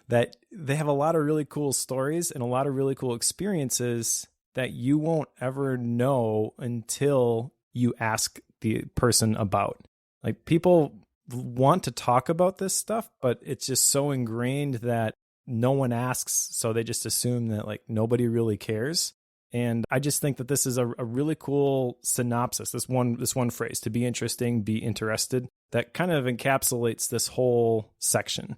that they have a lot of really cool stories and a lot of really cool experiences that you won't ever know until you ask the person about. Like, people want to talk about this stuff, but it's just so ingrained that no one asks. So they just assume that like nobody really cares. And I just think that this is a really cool synopsis. This one phrase, to be interesting, be interested, that kind of encapsulates this whole section.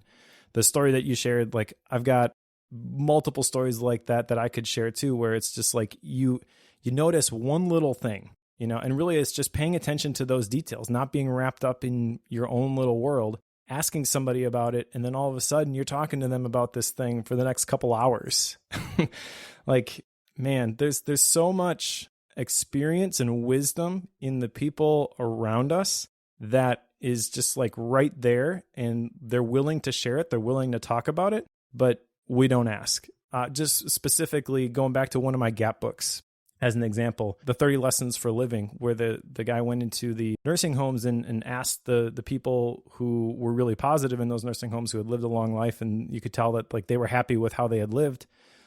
The story that you shared, like, I've got multiple stories like that I could share too, where it's just like you notice one little thing, and really it's just paying attention to those details, not being wrapped up in your own little world, asking somebody about it, and then all of a sudden you're talking to them about this thing for the next couple hours. Like, man, there's so much experience and wisdom in the people around us that is just like right there, and they're willing to share it, they're willing to talk about it, but we don't ask. Just specifically going back to one of my Gap books as an example, the 30 Lessons for Living, where the guy went into the nursing homes and asked the people who were really positive in those nursing homes, who had lived a long life, and you could tell that like they were happy with how they had lived.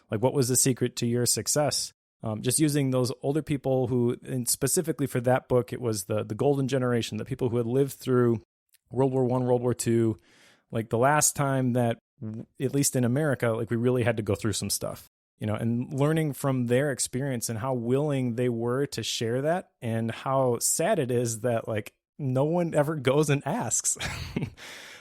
Like, what was the secret to your success? Just using those older people who, and specifically for that book, it was the golden generation, the people who had lived through World War I, World War II, like the last time that, at least in America, like we really had to go through some stuff, and learning from their experience and how willing they were to share that, and how sad it is that like no one ever goes and asks.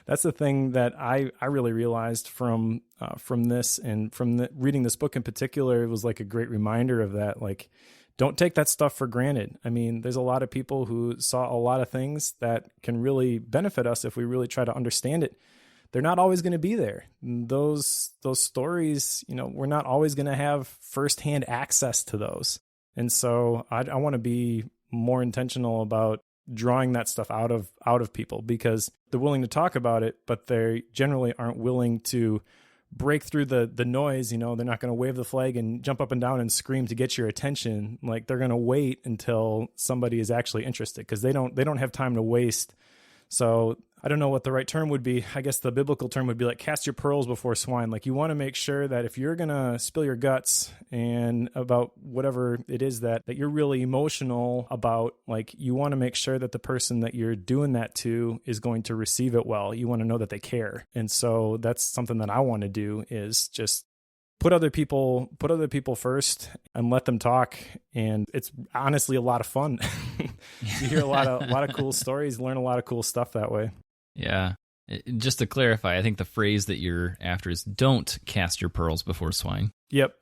That's the thing that I really realized from this, and from reading this book in particular. It was like a great reminder of that. Like, don't take that stuff for granted. I mean, there's a lot of people who saw a lot of things that can really benefit us if we really try to understand it. They're not always going to be there. Those stories, we're not always going to have firsthand access to those. And so I want to be more intentional about drawing that stuff out of people, because they're willing to talk about it, but they generally aren't willing to break through the noise. They're not going to wave the flag and jump up and down and scream to get your attention. Like, they're going to wait until somebody is actually interested, because they don't have time to waste. So I don't know what the right term would be. I guess the biblical term would be like, cast your pearls before swine. Like, you want to make sure that if you're going to spill your guts and about whatever it is that you're really emotional about, like, you want to make sure that the person that you're doing that to is going to receive it well. You want to know that they care. And so that's something that I want to do, is just put other people first and let them talk. And it's honestly a lot of fun. You hear a lot of cool stories, learn a lot of cool stuff that way. Yeah. Just to clarify, I think the phrase that you're after is don't cast your pearls before swine. Yep,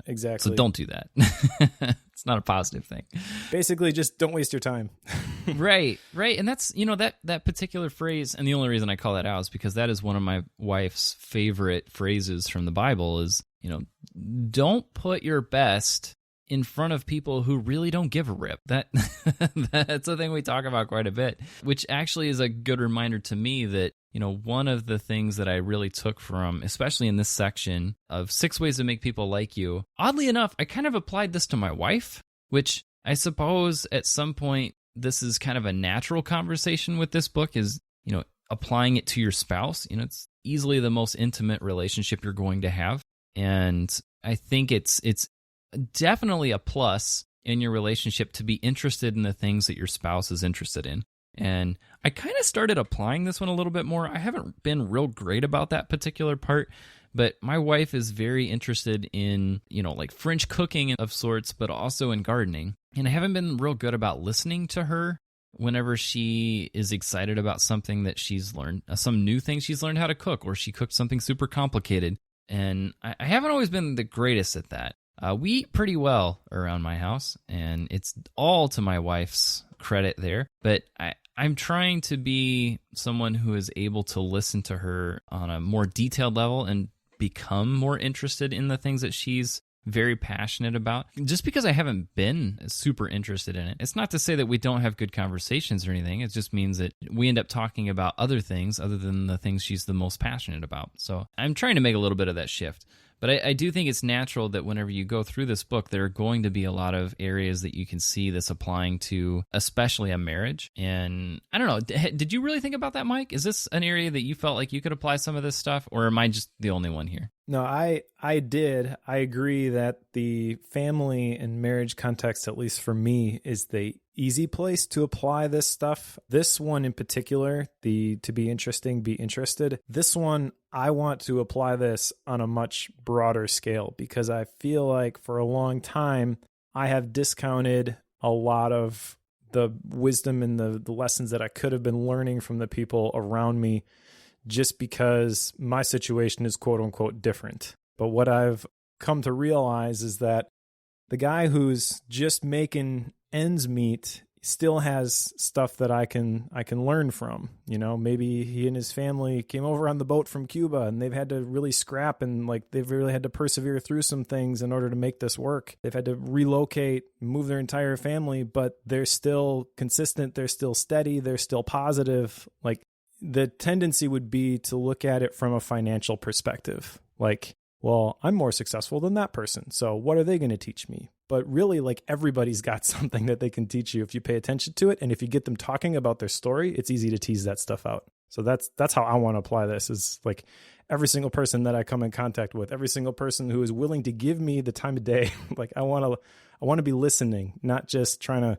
exactly. So don't do that. It's not a positive thing. Basically, just don't waste your time. Right. And that's, that particular phrase, and the only reason I call that out is because that is one of my wife's favorite phrases from the Bible is, don't put your best in front of people who really don't give a rip. That's a thing we talk about quite a bit, which actually is a good reminder to me that, one of the things that I really took from, especially in this section of 6 ways to make people like you, oddly enough, I kind of applied this to my wife, which I suppose at some point, this is kind of a natural conversation with this book is, applying it to your spouse. It's easily the most intimate relationship you're going to have. And I think it's definitely a plus in your relationship to be interested in the things that your spouse is interested in. And I kind of started applying this one a little bit more. I haven't been real great about that particular part, but my wife is very interested in, like French cooking of sorts, but also in gardening. And I haven't been real good about listening to her whenever she is excited about something that she's learned, some new thing she's learned how to cook, or she cooked something super complicated. And I haven't always been the greatest at that. We eat pretty well around my house, and it's all to my wife's credit there. But I'm trying to be someone who is able to listen to her on a more detailed level and become more interested in the things that she's very passionate about. Just because I haven't been super interested in it, it's not to say that we don't have good conversations or anything. It just means that we end up talking about other things other than the things she's the most passionate about. So I'm trying to make a little bit of that shift. But I do think it's natural that whenever you go through this book, there are going to be a lot of areas that you can see this applying to, especially a marriage. And I don't know, did you really think about that, Mike? Is this an area that you felt like you could apply some of this stuff, or am I just the only one here? No, I did. I agree that the family and marriage context, at least for me, is the easy place to apply this stuff. This one in particular, the to be interesting, be interested. This one, I want to apply this on a much broader scale, because I feel like for a long time, I have discounted a lot of the wisdom and the lessons that I could have been learning from the people around me, just because my situation is quote unquote different. But what I've come to realize is that the guy who's just making ends meet still has stuff that I can learn from. Maybe he and his family came over on the boat from Cuba, and they've had to really scrap, and like they've really had to persevere through some things in order to make this work. They've had to relocate, move their entire family, but they're still consistent, they're still steady, they're still positive. Like, the tendency would be to look at it from a financial perspective. Like, well, I'm more successful than that person, so what are they going to teach me? But really, like, everybody's got something that they can teach you if you pay attention to it. And if you get them talking about their story, it's easy to tease that stuff out. So that's how I want to apply this, is like every single person that I come in contact with, every single person who is willing to give me the time of day. Like, I want to be listening, not just trying to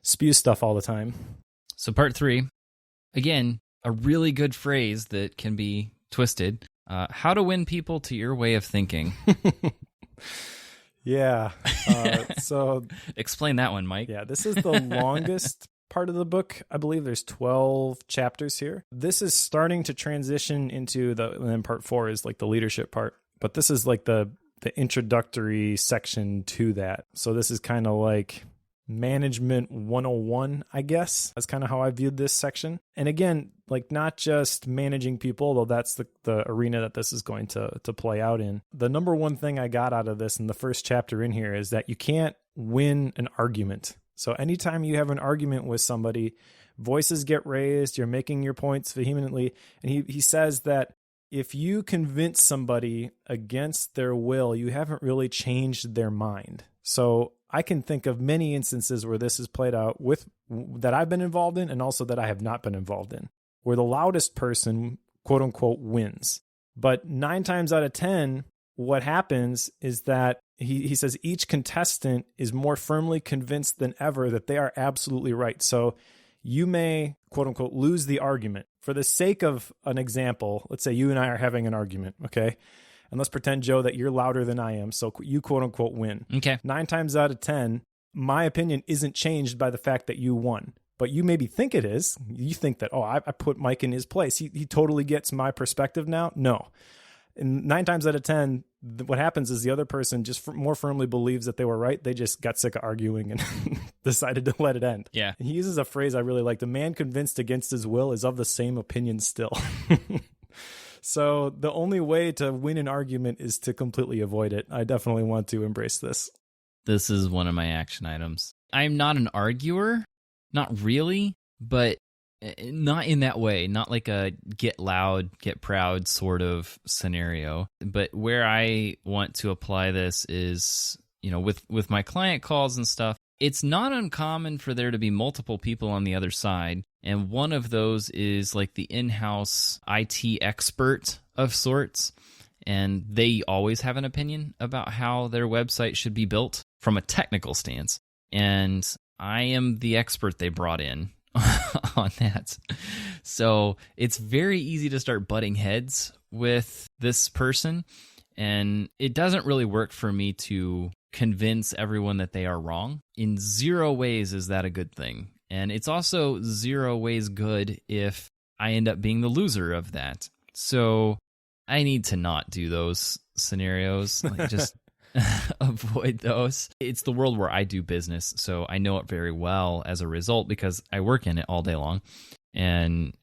spew stuff all the time. So part 3, again, a really good phrase that can be twisted. How to win people to your way of thinking. Yeah. So explain that one, Mike. Yeah, this is the longest part of the book. I believe there's 12 chapters here. This is starting to transition into and then part 4 is like the leadership part. But this is like the introductory section to that. So this is kind of like Management 101, I guess. That's kind of how I viewed this section. And again, like not just managing people, though that's the arena that this is going to play out in. The number one thing I got out of this in the first chapter in here is that you can't win an argument. So anytime you have an argument with somebody, voices get raised, you're making your points vehemently. And he says that if you convince somebody against their will, you haven't really changed their mind. So I can think of many instances where this is played out with that I've been involved in and also that I have not been involved in, where the loudest person, quote unquote, wins. But 9 times out of 10, what happens is that he says each contestant is more firmly convinced than ever that they are absolutely right. So you may, quote unquote, lose the argument. For the sake of an example, let's say you and I are having an argument, okay? And let's pretend, Joe, that you're louder than I am, so you, quote unquote, win. Okay. 9 times out of 10, my opinion isn't changed by the fact that you won. But you maybe think it is. You think that, I put Mike in his place. He totally gets my perspective now. No. And 9 times out of 10, what happens is the other person just more firmly believes that they were right. They just got sick of arguing and decided to let it end. Yeah. He uses a phrase I really like. The man convinced against his will is of the same opinion still. So the only way to win an argument is to completely avoid it. I definitely want to embrace this. This is one of my action items. I'm not an arguer, not really, but not in that way, not like a get loud, get proud sort of scenario. But where I want to apply this is, with my client calls and stuff, it's not uncommon for there to be multiple people on the other side. And one of those is like the in-house IT expert of sorts. And they always have an opinion about how their website should be built from a technical stance. And I am the expert they brought in on that. So it's very easy to start butting heads with this person. And it doesn't really work for me to convince everyone that they are wrong. In 0 ways is that a good thing. And it's also 0 ways good if I end up being the loser of that. So I need to not do those scenarios. Like just avoid those. It's the world where I do business, so I know it very well as a result because I work in it all day long. And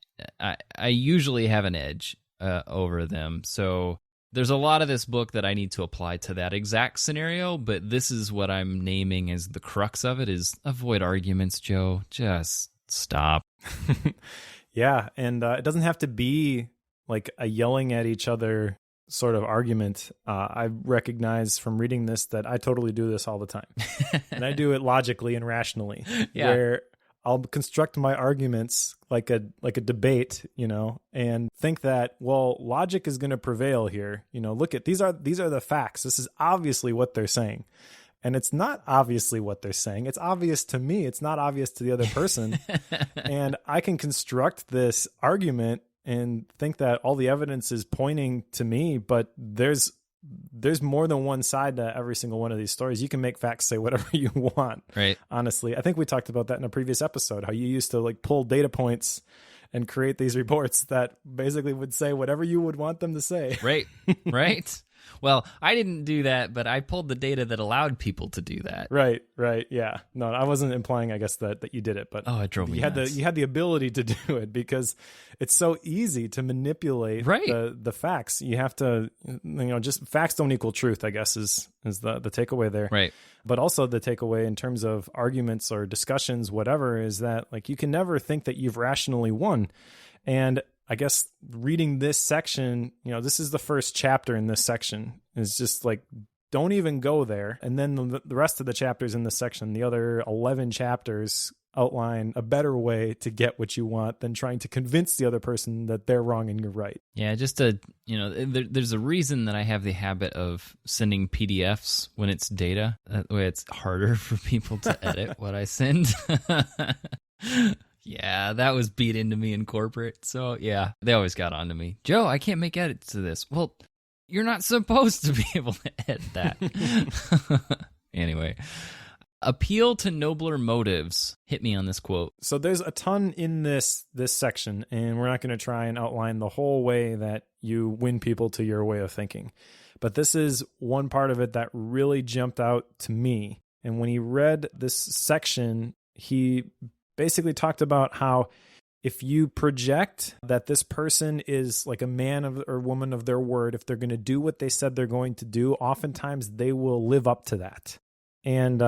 I usually have an edge over them. So there's a lot of this book that I need to apply to that exact scenario, but this is what I'm naming as the crux of it is avoid arguments, Joe. Just stop. Yeah, and it doesn't have to be like a yelling at each other sort of argument. I recognize from reading this that I totally do this all the time. And I do it logically and rationally, where I'll construct my arguments like a debate, and think that, well, logic is going to prevail here. Look at these are the facts. This is obviously what they're saying. And it's not obviously what they're saying. It's obvious to me. It's not obvious to the other person. And I can construct this argument and think that all the evidence is pointing to me, but there's more than one side to every single one of these stories. You can make facts say whatever you want. Right. Honestly, I think we talked about that in a previous episode, how you used to like pull data points and create these reports that basically would say whatever you would want them to say. Right. Right. Well, I didn't do that, but I pulled the data that allowed people to do that. Right. Yeah. No, I wasn't implying, I guess, that you did it, but it drove me nuts. You had the ability to do it because it's so easy to manipulate the facts. You have to, just facts don't equal truth, I guess, is the takeaway there. Right. But also the takeaway in terms of arguments or discussions, whatever, is that like you can never think that you've rationally won. And I guess reading this section, this is the first chapter in this section. It's just like, don't even go there. And then the rest of the chapters in this section, the other 11 chapters, outline a better way to get what you want than trying to convince the other person that they're wrong and you're right. Yeah, just there's a reason that I have the habit of sending PDFs when it's data. That way it's harder for people to edit what I send. Yeah, that was beat into me in corporate. So yeah, they always got onto me. Joe, I can't make edits to this. Well, you're not supposed to be able to edit that. Anyway, Appeal to nobler motives. Hit me on this quote. So there's a ton in this section, and we're not going to try and outline the whole way that you win people to your way of thinking. But this is one part of it that really jumped out to me. And when he read this section, he basically talked about how if you project that this person is like a man of, or woman of their word, if they're going to do what they said they're going to do, oftentimes they will live up to that. And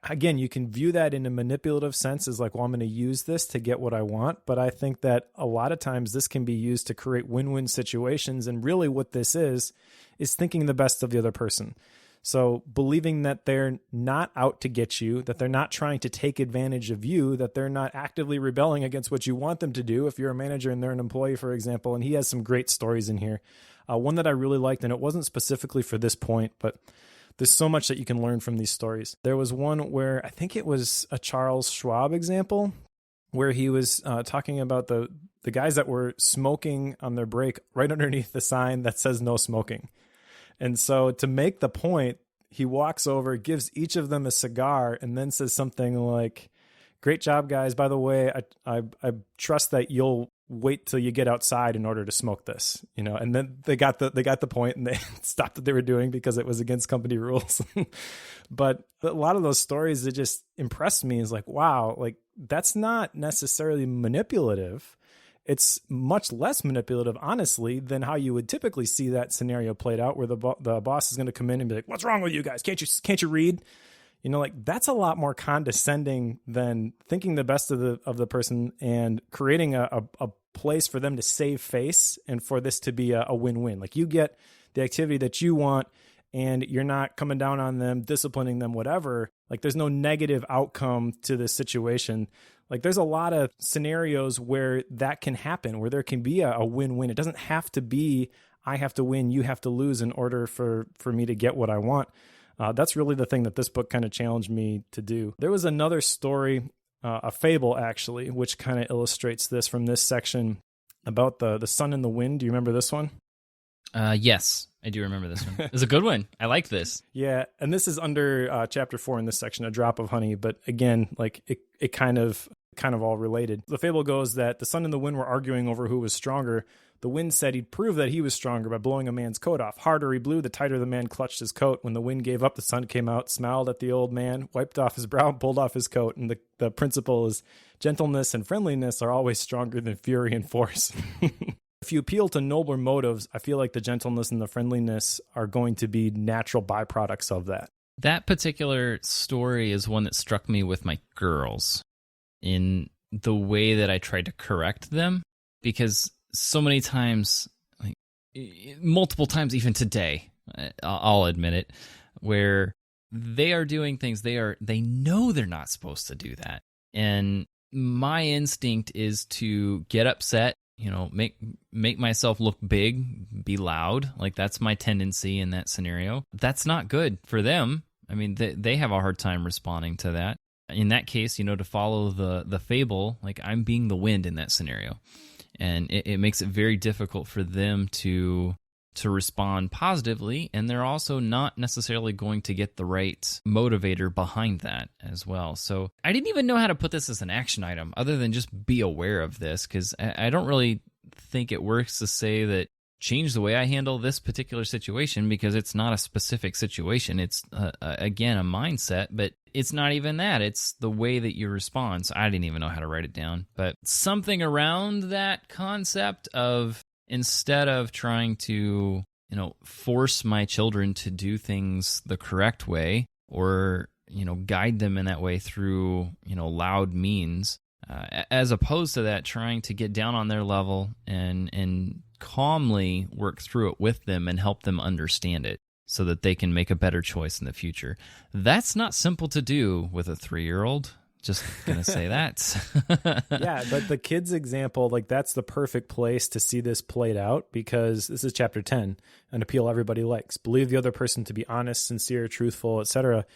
again, you can view that in a manipulative sense as like, well, I'm going to use this to get what I want. But I think that a lot of times this can be used to create win-win situations. And really what this is thinking the best of the other person. So believing that they're not out to get you, that they're not trying to take advantage of you, that they're not actively rebelling against what you want them to do. If you're a manager and they're an employee, for example, and he has some great stories in here. One that I really liked, and it wasn't specifically for this point, but there's so much that you can learn from these stories. There was one where I think it was a Charles Schwab example where he was talking about the guys that were smoking on their break right underneath the sign that says no smoking. And so to make the point, he walks over, gives each of them a cigar, and then says something like, "Great job, guys. By the way, I trust that you'll wait till you get outside in order to smoke this." You know, and then they got the point, and they stopped what they were doing because it was against company rules. But a lot of those stories that just impressed me is like, wow, like that's not necessarily manipulative. It's much less manipulative, honestly, than how you would typically see that scenario played out, where the boss is going to come in and be like, "What's wrong with you guys? Can't you read?" You know, like that's a lot more condescending than thinking the best of the person and creating a place for them to save face and for this to be a win-win. Like you get the activity that you want, and you're not coming down on them, disciplining them, whatever. Like there's no negative outcome to this situation. Like there's a lot of scenarios where that can happen, where there can be a win-win. It doesn't have to be, I have to win, you have to lose in order for me to get what I want. That's really the thing that this book kind of challenged me to do. There was another story, a fable actually, which kind of illustrates this from this section about the sun and the wind. Do you remember this one? Yes, I do remember this one. It's a good one. I like this. Yeah, and this is under chapter 4 in this section, A Drop of Honey. But again, like it kind of all related. The fable goes that the sun and the wind were arguing over who was stronger. The wind said he'd prove that he was stronger by blowing a man's coat off. Harder he blew, the tighter the man clutched his coat. When the wind gave up, the sun came out, smiled at the old man, wiped off his brow, pulled off his coat. And the principle is gentleness and friendliness are always stronger than fury and force. If you appeal to nobler motives, I feel like the gentleness and the friendliness are going to be natural byproducts of that. That particular story is one that struck me with my girls in the way that I tried to correct them, because so many times, like multiple times even today, I'll admit it, where they are doing things they know they're not supposed to do that. And my instinct is to get upset, you know, make myself look big, be loud. Like that's my tendency in that scenario. That's not good for them. I mean, they have a hard time responding to that. In that case, you know, to follow the fable, like I'm being the wind in that scenario. And it makes it very difficult for them to respond positively, and they're also not necessarily going to get the right motivator behind that as well. So I didn't even know how to put this as an action item other than just be aware of this, because I don't really think it works to say that change the way I handle this particular situation, because it's not a specific situation. It's, again, a mindset, but it's not even that. It's the way that you respond. So I didn't even know how to write it down. But something around that concept of, instead of trying to, you know, force my children to do things the correct way, or, you know, guide them in that way through, you know, loud means, as opposed to that, trying to get down on their level and calmly work through it with them and help them understand it so that they can make a better choice in the future. That's not simple to do with a 3-year-old. Just going to say that. Yeah, but the kids example, like that's the perfect place to see this played out, because this is chapter 10, an appeal everybody likes. Believe the other person to be honest, sincere, truthful, etc.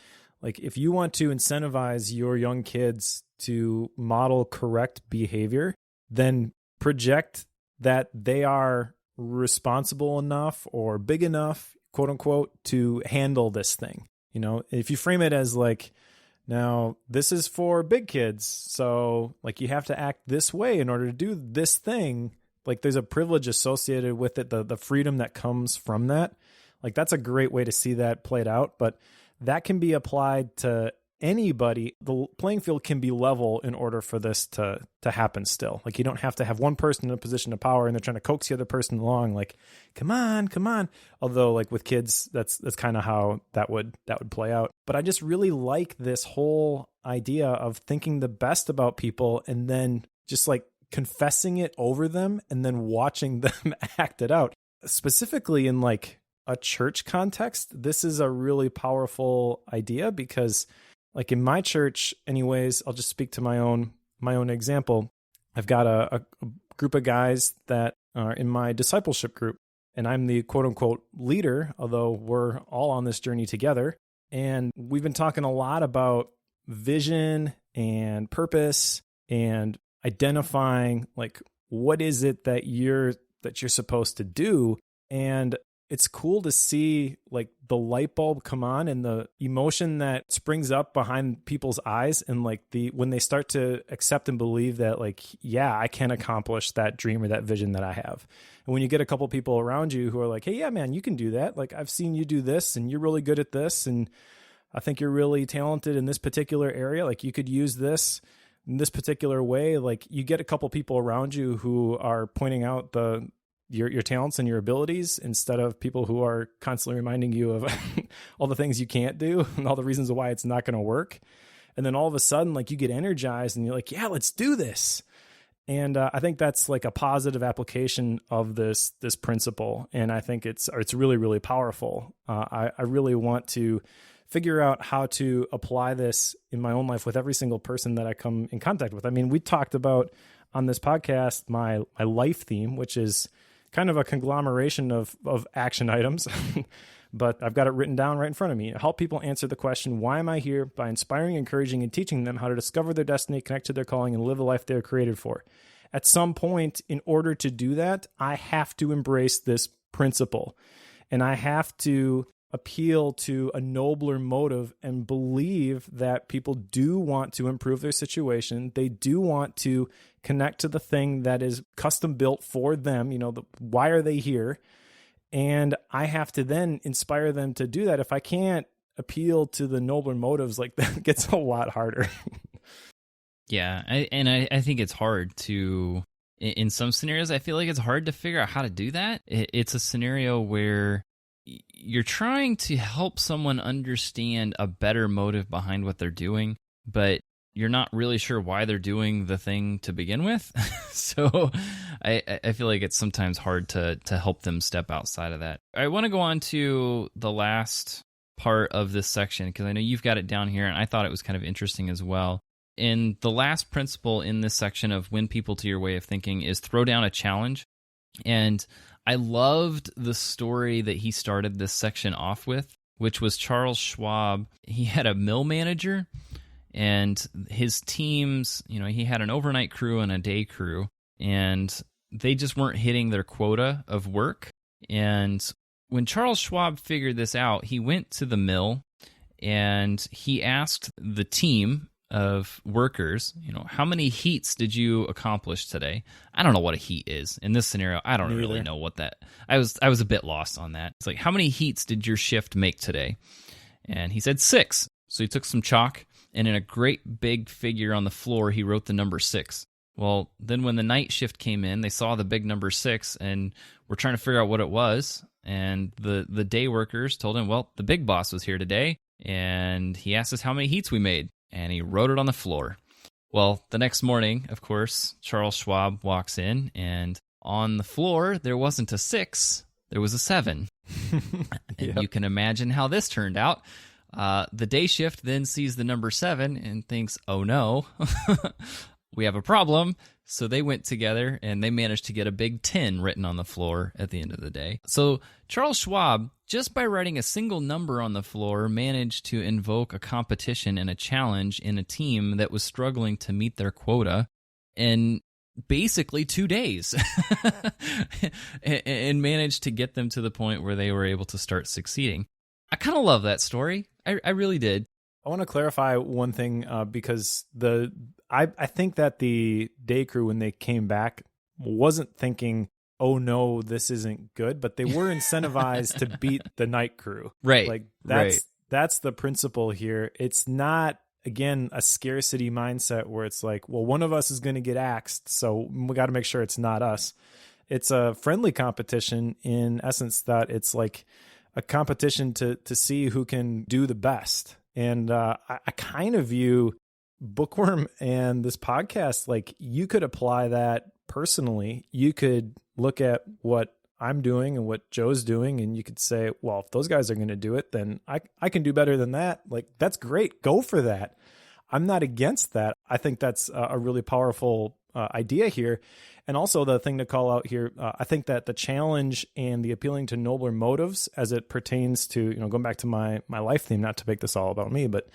Like if you want to incentivize your young kids to model correct behavior, then project that they are responsible enough or big enough, quote unquote, to handle this thing. If you frame it as like, now this is for big kids, so like you have to act this way in order to do this thing. Like there's a privilege associated with it, the freedom that comes from that. Like that's a great way to see that played out, but that can be applied to anybody. The playing field can be level in order for this to happen still. Like you don't have to have one person in a position of power and they're trying to coax the other person along like, come on. Although like with kids, that's kind of how that would play out. But I just really like this whole idea of thinking the best about people and then just like confessing it over them and then watching them act it out. Specifically in like a church context, this is a really powerful idea because like in my church anyways, I'll just speak to my own example. I've got a group of guys that are in my discipleship group and I'm the quote unquote leader, although we're all on this journey together. And we've been talking a lot about vision and purpose and identifying like what is it that you're supposed to do. And it's cool to see like the light bulb come on and the emotion that springs up behind people's eyes and like when they start to accept and believe that like, yeah, I can accomplish that dream or that vision that I have. And when you get a couple people around you who are like, hey, yeah, man, you can do that. Like I've seen you do this and you're really good at this. And I think you're really talented in this particular area. Like you could use this in this particular way. Like you get a couple people around you who are pointing out your talents and your abilities instead of people who are constantly reminding you of all the things you can't do and all the reasons why it's not going to work. And then all of a sudden, like you get energized and you're like, yeah, let's do this. And I think that's like a positive application of this principle. And I think it's really, really powerful. I really want to figure out how to apply this in my own life with every single person that I come in contact with. I mean, we talked about on this podcast, my life theme, which is kind of a conglomeration of action items, but I've got it written down right in front of me. Help people answer the question, why am I here? By inspiring, encouraging, and teaching them how to discover their destiny, connect to their calling, and live the life they're created for. At some point, in order to do that, I have to embrace this principle, and I have to appeal to a nobler motive and believe that people do want to improve their situation. They do want to connect to the thing that is custom built for them. Why are they here? And I have to then inspire them to do that. If I can't appeal to the nobler motives, like that gets a lot harder. Yeah. I think it's hard to, in some scenarios, I feel like it's hard to figure out how to do that. It's a scenario where you're trying to help someone understand a better motive behind what they're doing, but you're not really sure why they're doing the thing to begin with. So I feel like it's sometimes hard to help them step outside of that. I want to go on to the last part of this section because I know you've got it down here, and I thought it was kind of interesting as well. And the last principle in this section of win people to your way of thinking is throw down a challenge. And I loved the story that he started this section off with, which was Charles Schwab. He had a mill manager, and his teams, he had an overnight crew and a day crew, and they just weren't hitting their quota of work. And when Charles Schwab figured this out, he went to the mill and he asked the team of workers, how many heats did you accomplish today? I don't know what a heat is in this scenario. I don't really know what that. I was a bit lost on that. It's like, how many heats did your shift make today? And he said 6. So he took some chalk and in a great big figure on the floor, he wrote the number 6. Well, then when the night shift came in, they saw the big number 6 and were trying to figure out what it was. And the day workers told him, well, the big boss was here today, and he asked us how many heats we made. And he wrote it on the floor. Well, the next morning, of course, Charles Schwab walks in, and on the floor, there wasn't a 6, there was a 7. And you can imagine how this turned out. The day shift then sees the number 7 and thinks, oh no, we have a problem. So they went together and they managed to get a big 10 written on the floor at the end of the day. So Charles Schwab, just by writing a single number on the floor, managed to invoke a competition and a challenge in a team that was struggling to meet their quota in basically 2 days and managed to get them to the point where they were able to start succeeding. I kind of love that story. I really did. I want to clarify one thing because I think that the day crew, when they came back, wasn't thinking, oh no, this isn't good, but they were incentivized to beat the night crew. Right. Like right. that's the principle here. It's not, again, a scarcity mindset where it's like, well, one of us is going to get axed, so we got to make sure it's not us. It's a friendly competition in essence, that it's like a competition to see who can do the best. And I kind of view Bookworm and this podcast, like you could apply that personally. You could look at what I'm doing and what Joe's doing, and you could say, well, if those guys are going to do it, then I can do better than that. Like, that's great. Go for that. I'm not against that. I think that's a really powerful idea here. And also the thing to call out here, I think that the challenge and the appealing to nobler motives as it pertains to, going back to my life theme, not to make this all about me, but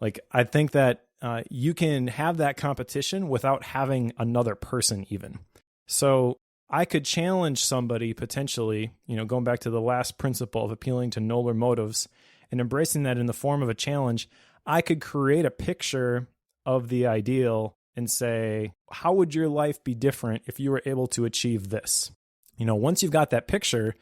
like, I think that you can have that competition without having another person even. So I could challenge somebody potentially, going back to the last principle of appealing to nobler motives and embracing that in the form of a challenge. I could create a picture of the ideal and say, how would your life be different if you were able to achieve this? Once you've got that picture,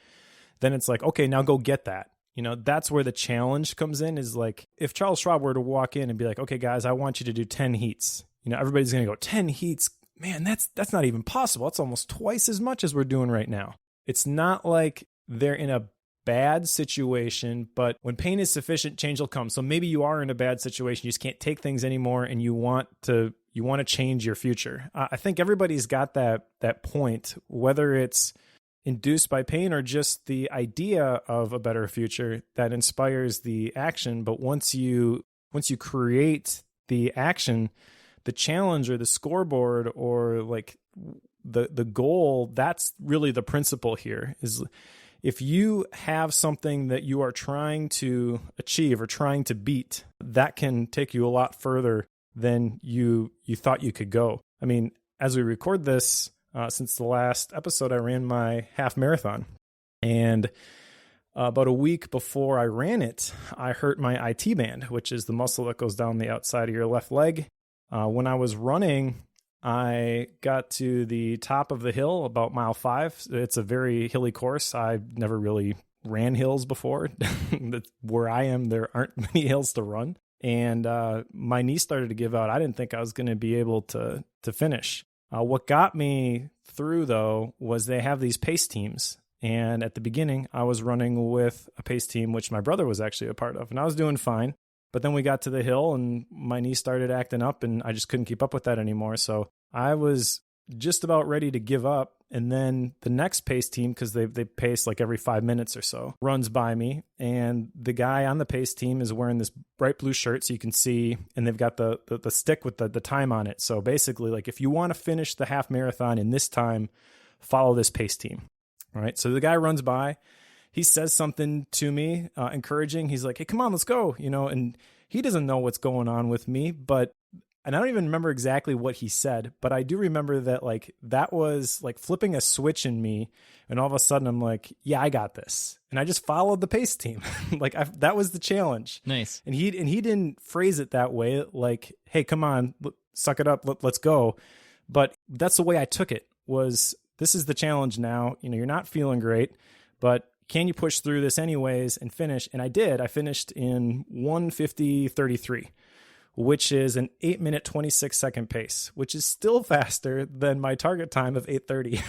then it's like, okay, now go get that. That's where the challenge comes in, is like, if Charles Schwab were to walk in and be like, okay, guys, I want you to do 10 heats. Everybody's going to go, 10 heats? Man, that's not even possible. That's almost twice as much as we're doing right now. It's not like they're in a bad situation, but when pain is sufficient, change will come. So maybe you are in a bad situation. You just can't take things anymore, and you want to change your future. I think everybody's got that point, whether it's induced by pain or just the idea of a better future that inspires the action. But once you create the action, the challenge or the scoreboard or like the goal, that's really the principle here. Is if you have something that you are trying to achieve or trying to beat, that can take you a lot further than you thought you could go. I mean, as we record this, since the last episode, I ran my half marathon. And about a week before I ran it, I hurt my IT band, which is the muscle that goes down the outside of your left leg. When I was running, I got to the top of the hill about mile 5. It's a very hilly course. I've never really ran hills before. Where I am, there aren't many hills to run. And my knee started to give out. I didn't think I was going to be able to finish. What got me through, though, was they have these pace teams. And at the beginning, I was running with a pace team, which my brother was actually a part of. And I was doing fine. But then we got to the hill and my knee started acting up and I just couldn't keep up with that anymore. So I was just about ready to give up. And then the next pace team, because they pace like every 5 minutes or so, runs by me. And the guy on the pace team is wearing this bright blue shirt so you can see, and they've got the stick with the time on it. So basically, like, if you want to finish the half marathon in this time, follow this pace team. All right. So the guy runs by. He says something to me, encouraging. He's like, hey, come on, let's go. And he doesn't know what's going on with me, and I don't even remember exactly what he said, but I do remember that, like, that was like flipping a switch in me. And all of a sudden I'm like, yeah, I got this. And I just followed the pace team. That was the challenge. Nice. And he didn't phrase it that way. Like, hey, come on, suck it up. Let's go. But that's the way I took it. Was, this is the challenge now. You're not feeling great, but can you push through this anyways and finish? And I did. I finished in 1:50:33, which is an 8-minute, 26-second pace, which is still faster than my target time of 8:30.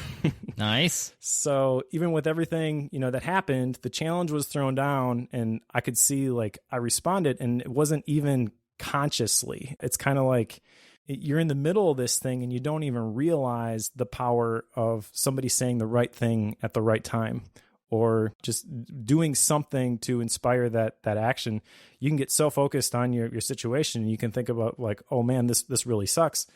Nice. So even with everything, that happened, the challenge was thrown down and I could see, like, I responded, and it wasn't even consciously. It's kind of like you're in the middle of this thing and you don't even realize the power of somebody saying the right thing at the right time, or just doing something to inspire that action. You can get so focused on your situation, and you can think about, like, oh man, this really sucks.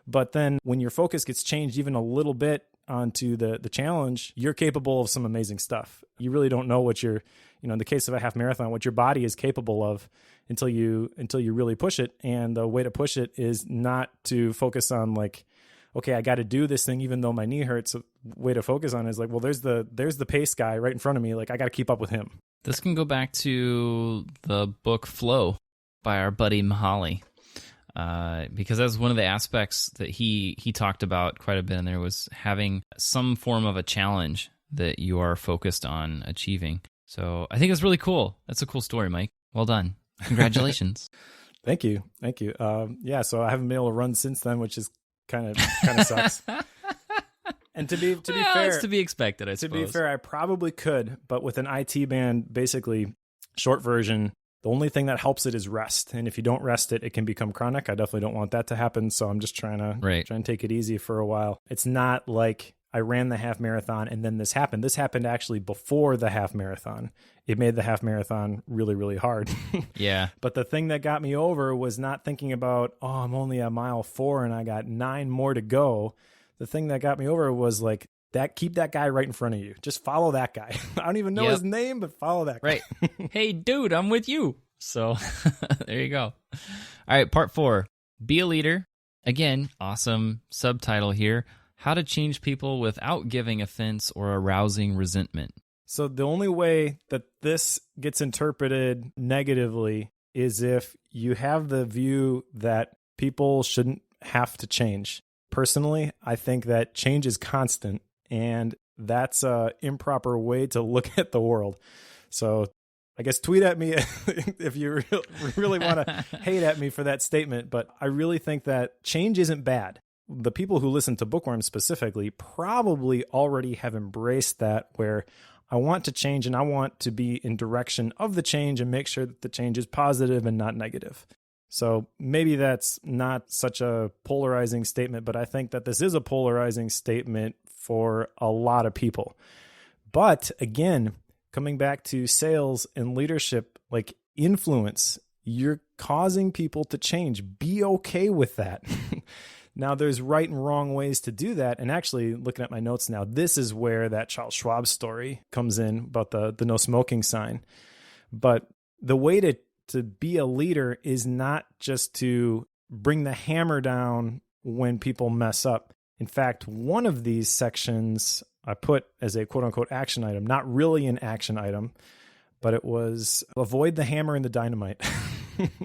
But then when your focus gets changed even a little bit onto the challenge, you're capable of some amazing stuff. You really don't know what in the case of a half marathon, what your body is capable of until you really push it. And the way to push it is not to focus on, like, okay, I got to do this thing even though my knee hurts. A way to focus on is like, well, there's the pace guy right in front of me. Like, I got to keep up with him. This can go back to the book Flow by our buddy Mihaly, because that's one of the aspects that he talked about quite a bit in there, was having some form of a challenge that you are focused on achieving. So I think it's really cool. That's a cool story, Mike. Well done. Congratulations. Thank you. Yeah, so I haven't been able to run since then, which is kind of sucks. And to be fair, it's to be expected, I suppose. To be fair, I probably could, but with an IT band, basically, short version, the only thing that helps it is rest. And if you don't rest it, it can become chronic. I definitely don't want that to happen. So I'm just trying to take it easy for a while. It's not like I ran the half marathon and then this happened. This happened actually before the half marathon. It made the half marathon really, really hard. Yeah. But the thing that got me over was not thinking about, I'm only at mile 4 and I got 9 more to go. The thing that got me over was like, keep that guy right in front of you. Just follow that guy. I don't even know his name, but follow that guy. Right. Hey, dude, I'm with you. So there you go. All right, part 4, be a leader. Again, awesome subtitle here. How to change people without giving offense or arousing resentment. So the only way that this gets interpreted negatively is if you have the view that people shouldn't have to change. Personally, I think that change is constant, and that's an improper way to look at the world. So I guess tweet at me if you really want to hate at me for that statement, but I really think that change isn't bad. The people who listen to Bookworm specifically probably already have embraced that, where I want to change and I want to be in direction of the change and make sure that the change is positive and not negative. So maybe that's not such a polarizing statement, but I think that this is a polarizing statement for a lot of people. But again, coming back to sales and leadership, like influence, you're causing people to change. Be okay with that. Now, there's right and wrong ways to do that. And actually, looking at my notes now, this is where that Charles Schwab story comes in about the no smoking sign. But the way to be a leader is not just to bring the hammer down when people mess up. In fact, one of these sections I put as a quote unquote action item, not really an action item, but it was avoid the hammer and the dynamite.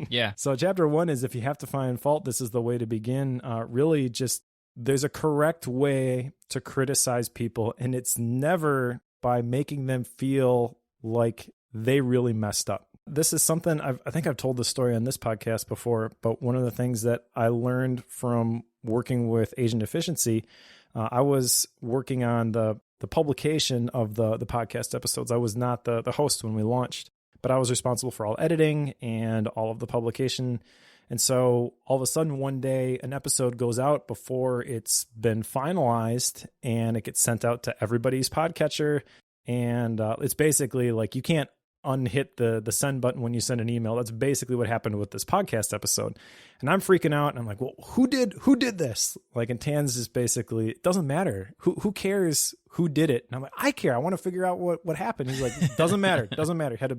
Yeah. So chapter 1 is if you have to find fault, this is the way to begin. Really just there's a correct way to criticize people, and it's never by making them feel like they really messed up. This is something I think I've told this story on this podcast before, but one of the things that I learned from working with Agent Efficiency, I was working on the publication of the podcast episodes. I was not the host when we launched, but I was responsible for all editing and all of the publication. And so all of a sudden one day an episode goes out before it's been finalized, and it gets sent out to everybody's podcatcher. And it's basically like you can't unhit the send button when you send an email. That's basically what happened with this podcast episode. And I'm freaking out, and I'm like, well, who did this? Like, and Tan's is basically, it doesn't matter. Who cares who did it? And I'm like, I care. I want to figure out what happened. He's like, doesn't matter. Doesn't matter. Had a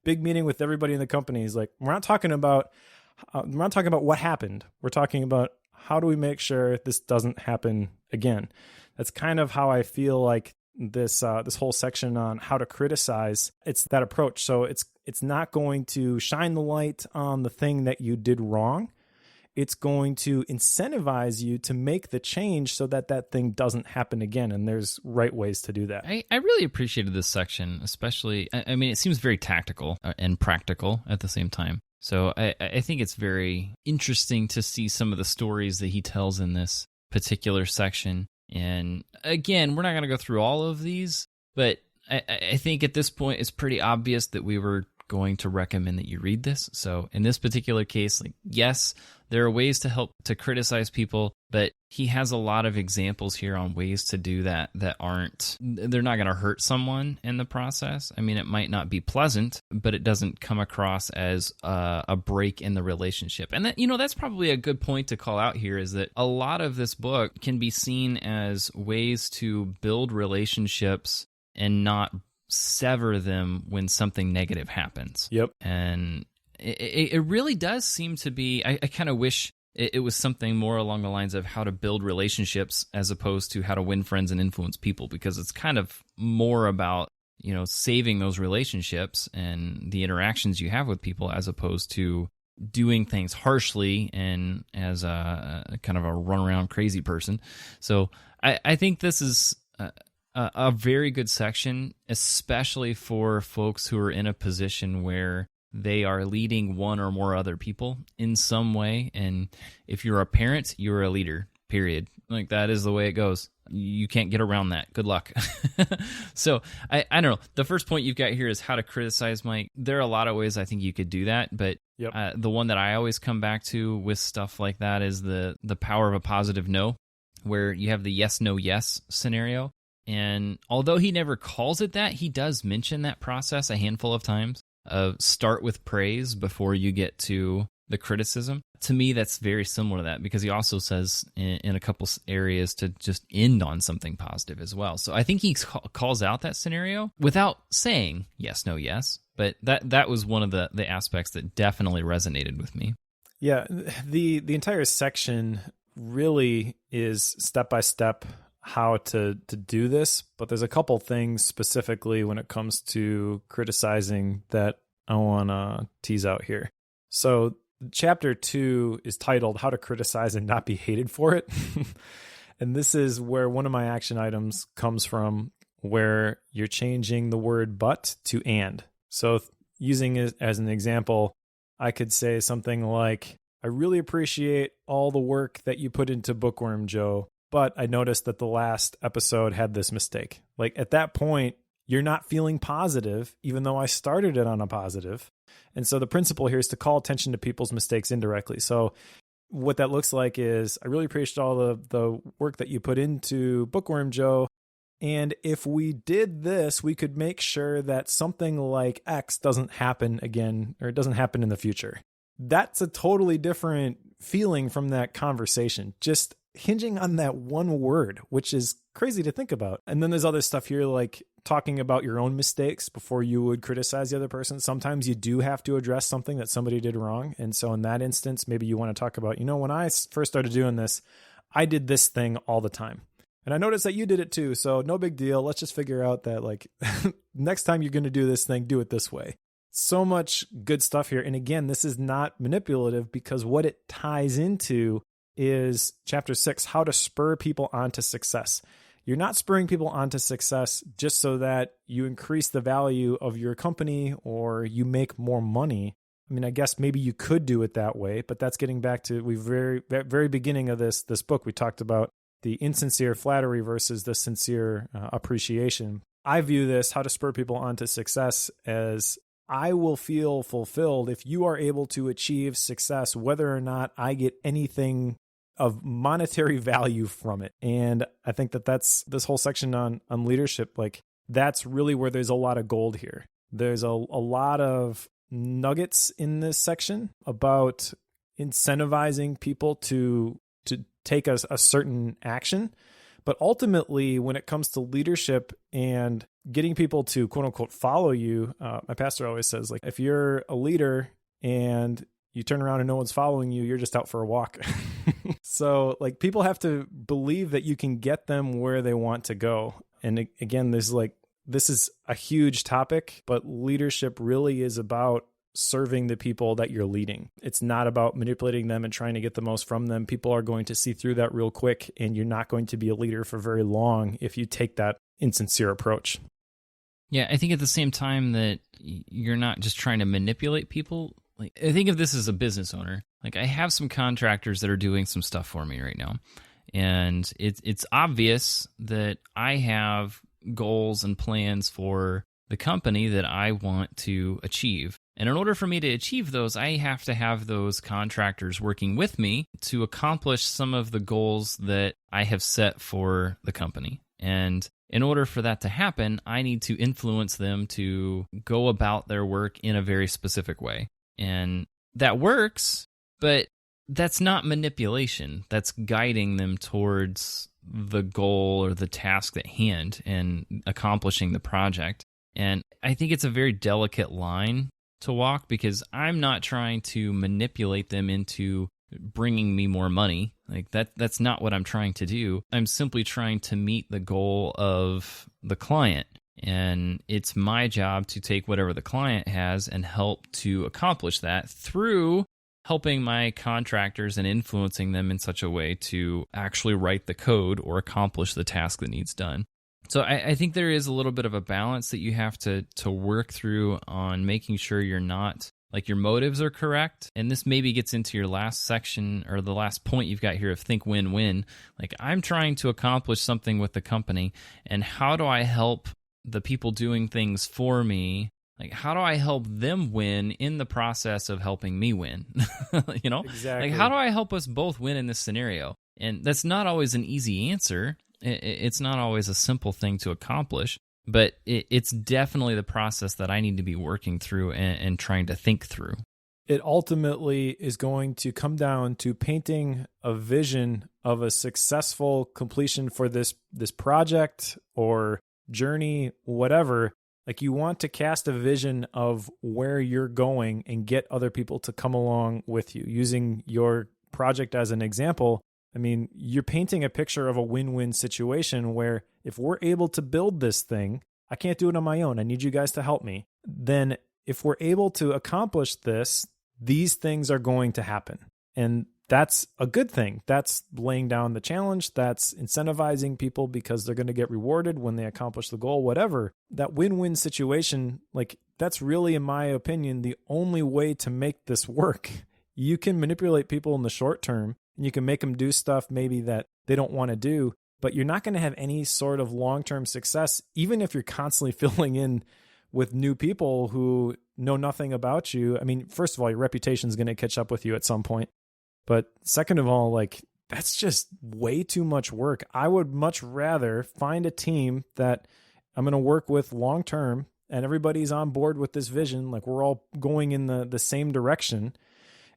big meeting with everybody in the company. He's like, we're not talking about what happened. We're talking about how do we make sure this doesn't happen again. That's kind of how I feel like this whole section on how to criticize. It's that approach. So it's not going to shine the light on the thing that you did wrong. It's going to incentivize you to make the change so that that thing doesn't happen again. And there's right ways to do that. I really appreciated this section, especially, I mean, it seems very tactical and practical at the same time. So I think it's very interesting to see some of the stories that he tells in this particular section. And again, we're not going to go through all of these, but I think at this point it's pretty obvious that we were going to recommend that you read this. So in this particular case, like, yes, there are ways to help to criticize people, but he has a lot of examples here on ways to do that they're not going to hurt someone in the process. I mean, it might not be pleasant, but it doesn't come across as a break in the relationship. And that, that's probably a good point to call out here, is that a lot of this book can be seen as ways to build relationships and not sever them when something negative happens. Yep. And it really does seem to be, I kind of wish it was something more along the lines of how to build relationships as opposed to how to win friends and influence people, because it's kind of more about saving those relationships and the interactions you have with people, as opposed to doing things harshly and as a kind of a runaround crazy person. So I think this is a very good section, especially for folks who are in a position where they are leading one or more other people in some way. And if you're a parent, you're a leader, period. Like, that is the way it goes. You can't get around that. Good luck. So I don't know. The first point you've got here is how to criticize Mike. There are a lot of ways I think you could do that, but the one that I always come back to with stuff like that is the power of a positive no, where you have the yes, no, yes scenario. And although he never calls it that, he does mention that process a handful of times. Start with praise before you get to the criticism. To me, that's very similar to that, because he also says in a couple areas to just end on something positive as well. So I think he calls out that scenario without saying yes, no, yes. But that was one of the aspects that definitely resonated with me. Yeah, the entire section really is step by step how to do this, but there's a couple things specifically when it comes to criticizing that I want to tease out here. So chapter 2 is titled How to Criticize and Not Be Hated for It. And this is where one of my action items comes from, where you're changing the word but to and. So using it as an example, I could say something like, I really appreciate all the work that you put into Bookworm, Joe, but I noticed that the last episode had this mistake. Like, at that point, you're not feeling positive, even though I started it on a positive. And so the principle here is to call attention to people's mistakes indirectly. So what that looks like is, I really appreciate all the work that you put into Bookworm, Joe. And if we did this, we could make sure that something like X doesn't happen again, or it doesn't happen in the future. That's a totally different feeling from that conversation, just hinging on that one word, which is crazy to think about. And then there's other stuff here, like talking about your own mistakes before you would criticize the other person. Sometimes you do have to address something that somebody did wrong. And so in that instance, maybe you want to talk about, when I first started doing this, I did this thing all the time. And I noticed that you did it too. So no big deal. Let's just figure out that, like, next time you're going to do this thing, do it this way. So much good stuff here. And again, this is not manipulative, because what it ties into is chapter 6, how to spur people onto success. You're not spurring people onto success just so that you increase the value of your company or you make more money. I mean, I guess maybe you could do it that way, but that's getting back to very beginning of this book. We talked about the insincere flattery versus the sincere appreciation. I view this, how to spur people onto success, as I will feel fulfilled if you are able to achieve success, whether or not I get anything of monetary value from it. And I think that's this whole section on leadership. Like, that's really where there's a lot of gold here. There's a lot of nuggets in this section about incentivizing people to take a certain action. But ultimately, when it comes to leadership and getting people to quote unquote follow you, my pastor always says, like, if you're a leader and you turn around and no one's following you, you're just out for a walk. So, like, people have to believe that you can get them where they want to go. And again, this is a huge topic, but leadership really is about serving the people that you're leading. It's not about manipulating them and trying to get the most from them. People are going to see through that real quick, and you're not going to be a leader for very long if you take that insincere approach. Yeah, I think at the same time that you're not just trying to manipulate people. Like, I think of this as a business owner. Like, I have some contractors that are doing some stuff for me right now, and it's obvious that I have goals and plans for the company that I want to achieve. And in order for me to achieve those, I have to have those contractors working with me to accomplish some of the goals that I have set for the company. And in order for that to happen, I need to influence them to go about their work in a very specific way. And that works, but that's not manipulation. That's guiding them towards the goal or the task at hand and accomplishing the project. And I think it's a very delicate line to walk, because I'm not trying to manipulate them into bringing me more money. Like, that's not what I'm trying to do. I'm simply trying to meet the goal of the client. And it's my job to take whatever the client has and help to accomplish that through helping my contractors and influencing them in such a way to actually write the code or accomplish the task that needs done. So I think there is a little bit of a balance that you have to work through on making sure you're not, like, your motives are correct. And this maybe gets into your last section or the last point you've got here of think win-win. Like, I'm trying to accomplish something with the company, and how do I help the people doing things for me? Like, how do I help them win in the process of helping me win? Exactly. Like, how do I help us both win in this scenario? And that's not always an easy answer. It's not always a simple thing to accomplish, but it's definitely the process that I need to be working through and trying to think through. It ultimately is going to come down to painting a vision of a successful completion for this project or journey, whatever. Like, you want to cast a vision of where you're going and get other people to come along with you. Using your project as an example, I mean, you're painting a picture of a win-win situation where if we're able to build this thing, I can't do it on my own, I need you guys to help me. Then if we're able to accomplish this, these things are going to happen. And that's a good thing. That's laying down the challenge. That's incentivizing people because they're going to get rewarded when they accomplish the goal, whatever. That win-win situation, like, that's really, in my opinion, the only way to make this work. You can manipulate people in the short term, and you can make them do stuff maybe that they don't want to do, but you're not going to have any sort of long-term success, even if you're constantly filling in with new people who know nothing about you. I mean, first of all, your reputation is going to catch up with you at some point. But second of all, like, that's just way too much work. I would much rather find a team that I'm going to work with long-term and everybody's on board with this vision. Like, we're all going in the same direction.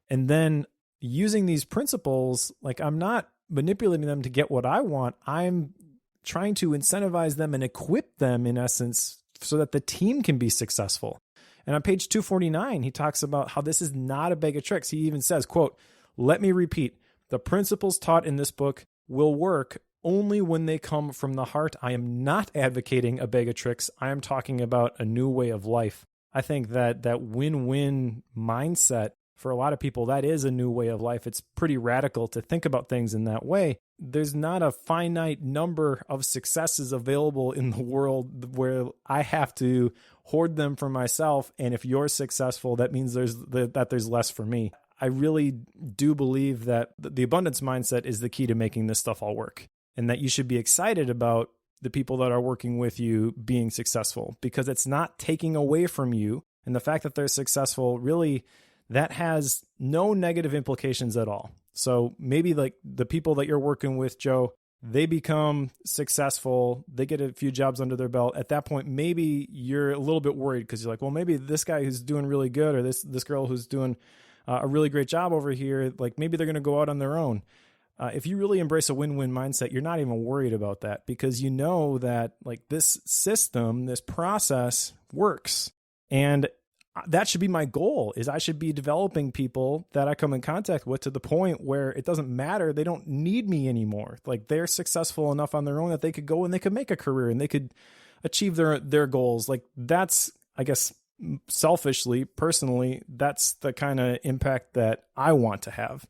And then using these principles, like, I'm not manipulating them to get what I want. I'm trying to incentivize them and equip them, in essence, so that the team can be successful. And on page 249, he talks about how this is not a bag of tricks. He even says, quote, "Let me repeat, the principles taught in this book will work only when they come from the heart. I am not advocating a bag of tricks. I am talking about a new way of life." I think that win-win mindset, for a lot of people, that is a new way of life. It's pretty radical to think about things in that way. There's not a finite number of successes available in the world where I have to hoard them for myself. And if you're successful, that means there's less for me. I really do believe that the abundance mindset is the key to making this stuff all work, and that you should be excited about the people that are working with you being successful, because it's not taking away from you. And the fact that they're successful, really, that has no negative implications at all. So maybe, like, the people that you're working with, Joe, they become successful, they get a few jobs under their belt. At that point, maybe you're a little bit worried because you're like, well, maybe this guy who's doing really good, or this girl who's doing a really great job over here, like, maybe they're going to go out on their own. If you really embrace a win-win mindset, you're not even worried about that, because you know that, like, this system, this process works. And that should be my goal, is I should be developing people that I come in contact with to the point where it doesn't matter. They don't need me anymore. Like, they're successful enough on their own that they could go and they could make a career and they could achieve their goals. Like, that's, I guess, selfishly, personally, that's the kind of impact that I want to have.